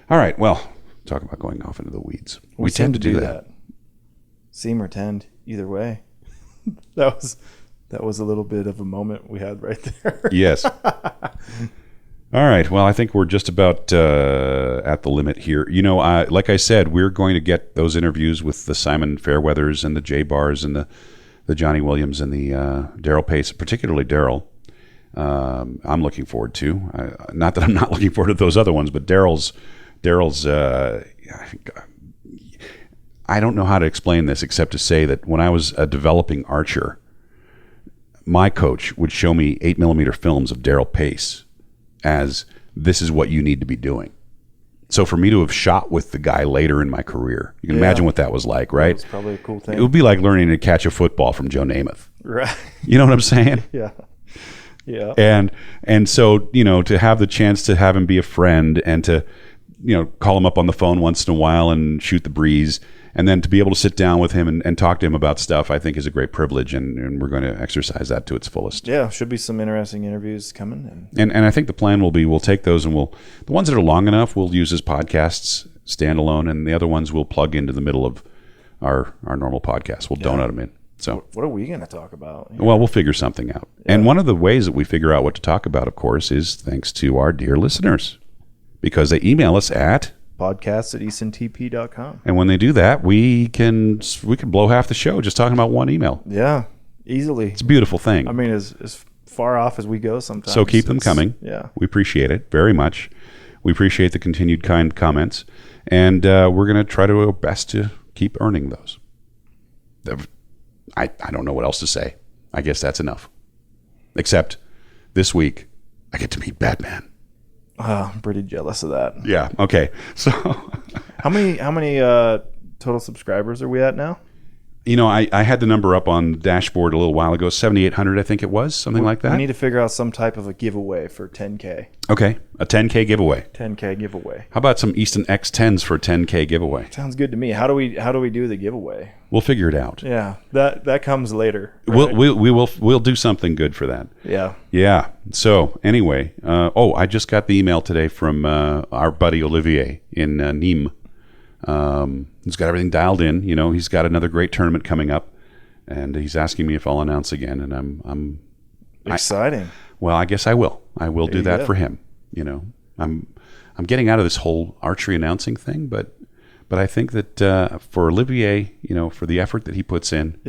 Speaker 1: all right, well, talk about going off into the weeds. We tend to do that.
Speaker 2: Seam or tend, either way. That was a little bit of a moment we had right there.
Speaker 1: Yes. All right. Well, I think we're just about at the limit here. Like I said, we're going to get those interviews with the Simon Fairweathers and the Jay Bars and the Johnny Williams and the Daryl Pace, particularly Daryl. I'm looking forward to. Not that I'm not looking forward to those other ones, but Daryl's. I don't know how to explain this except to say that when I was a developing archer, my coach would show me 8mm films of Daryl Pace as this is what you need to be doing. So for me to have shot with the guy later in my career, you can imagine what that was like, right?
Speaker 2: It's probably a cool thing.
Speaker 1: It would be like learning to catch a football from Joe Namath.
Speaker 2: Right.
Speaker 1: You know what I'm saying?
Speaker 2: Yeah. Yeah.
Speaker 1: And so, to have the chance to have him be a friend and to, call him up on the phone once in a while and shoot the breeze, and then to be able to sit down with him and talk to him about stuff, I think is a great privilege, and we're going to exercise that to its fullest.
Speaker 2: Yeah, should be some interesting interviews coming.
Speaker 1: And I think the plan will be we'll take those and the ones that are long enough we'll use as podcasts standalone, and the other ones we'll plug into the middle of our normal podcast. We'll donut them in. So
Speaker 2: what are we going to talk about?
Speaker 1: Well, we'll figure something out. Yeah. And one of the ways that we figure out what to talk about, of course, is thanks to our dear listeners, because they email us at
Speaker 2: podcast@eastontp.com.
Speaker 1: And when they do that, we can blow half the show just talking about one email.
Speaker 2: Yeah, easily.
Speaker 1: It's a beautiful thing.
Speaker 2: I mean, as far off as we go sometimes.
Speaker 1: So keep them coming.
Speaker 2: Yeah. We
Speaker 1: appreciate it very much. We appreciate the continued kind comments. And we're going to try to do our best to keep earning those. I don't know what else to say. I guess that's enough. Except this week, I get to meet Batman.
Speaker 2: I'm pretty jealous of that.
Speaker 1: Yeah. Okay. So,
Speaker 2: how many total subscribers are we at now?
Speaker 1: I had the number up on the dashboard a little while ago, 7,800, I think it was, something like that.
Speaker 2: We need to figure out some type of a giveaway for 10K.
Speaker 1: Okay, a 10K giveaway.
Speaker 2: 10K giveaway.
Speaker 1: How about some Easton X10s for a 10K giveaway?
Speaker 2: Sounds good to me. How do we do the giveaway?
Speaker 1: We'll figure it out.
Speaker 2: Yeah, that comes later. Right?
Speaker 1: We'll do something good for that.
Speaker 2: Yeah.
Speaker 1: Yeah. So anyway, I just got the email today from our buddy Olivier in Nîmes. He's got everything dialed in. He's got another great tournament coming up, and he's asking me if I'll announce again. And I'm
Speaker 2: exciting.
Speaker 1: I guess I will. I will do that for him. I'm getting out of this whole archery announcing thing, but I think that for Olivier, for the effort that he puts in,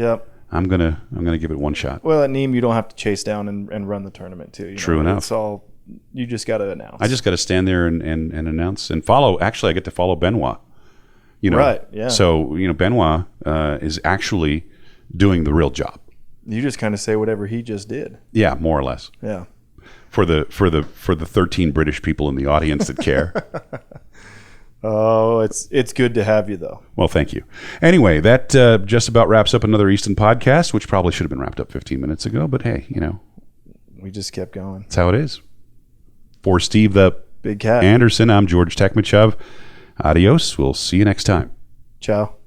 Speaker 1: I'm gonna give it one shot.
Speaker 2: Well, at Nîmes, you don't have to chase down and run the tournament too.
Speaker 1: True enough.
Speaker 2: It's all you just got to announce.
Speaker 1: I just got to stand there and announce and follow. Actually, I get to follow Benoit.
Speaker 2: Right, yeah.
Speaker 1: So, Benoit is actually doing the real job.
Speaker 2: You just kind of say whatever he just did.
Speaker 1: Yeah, more or less.
Speaker 2: Yeah.
Speaker 1: for the 13 British people in the audience that care.
Speaker 2: Oh, it's good to have you, though.
Speaker 1: Well, thank you. Anyway, that just about wraps up another Easton podcast, which probably should have been wrapped up 15 minutes ago. But hey,
Speaker 2: we just kept going.
Speaker 1: That's how it is. For Steve the
Speaker 2: Big Cat
Speaker 1: Anderson, I'm George Tekmichov. Adios. We'll see you next time.
Speaker 2: Ciao.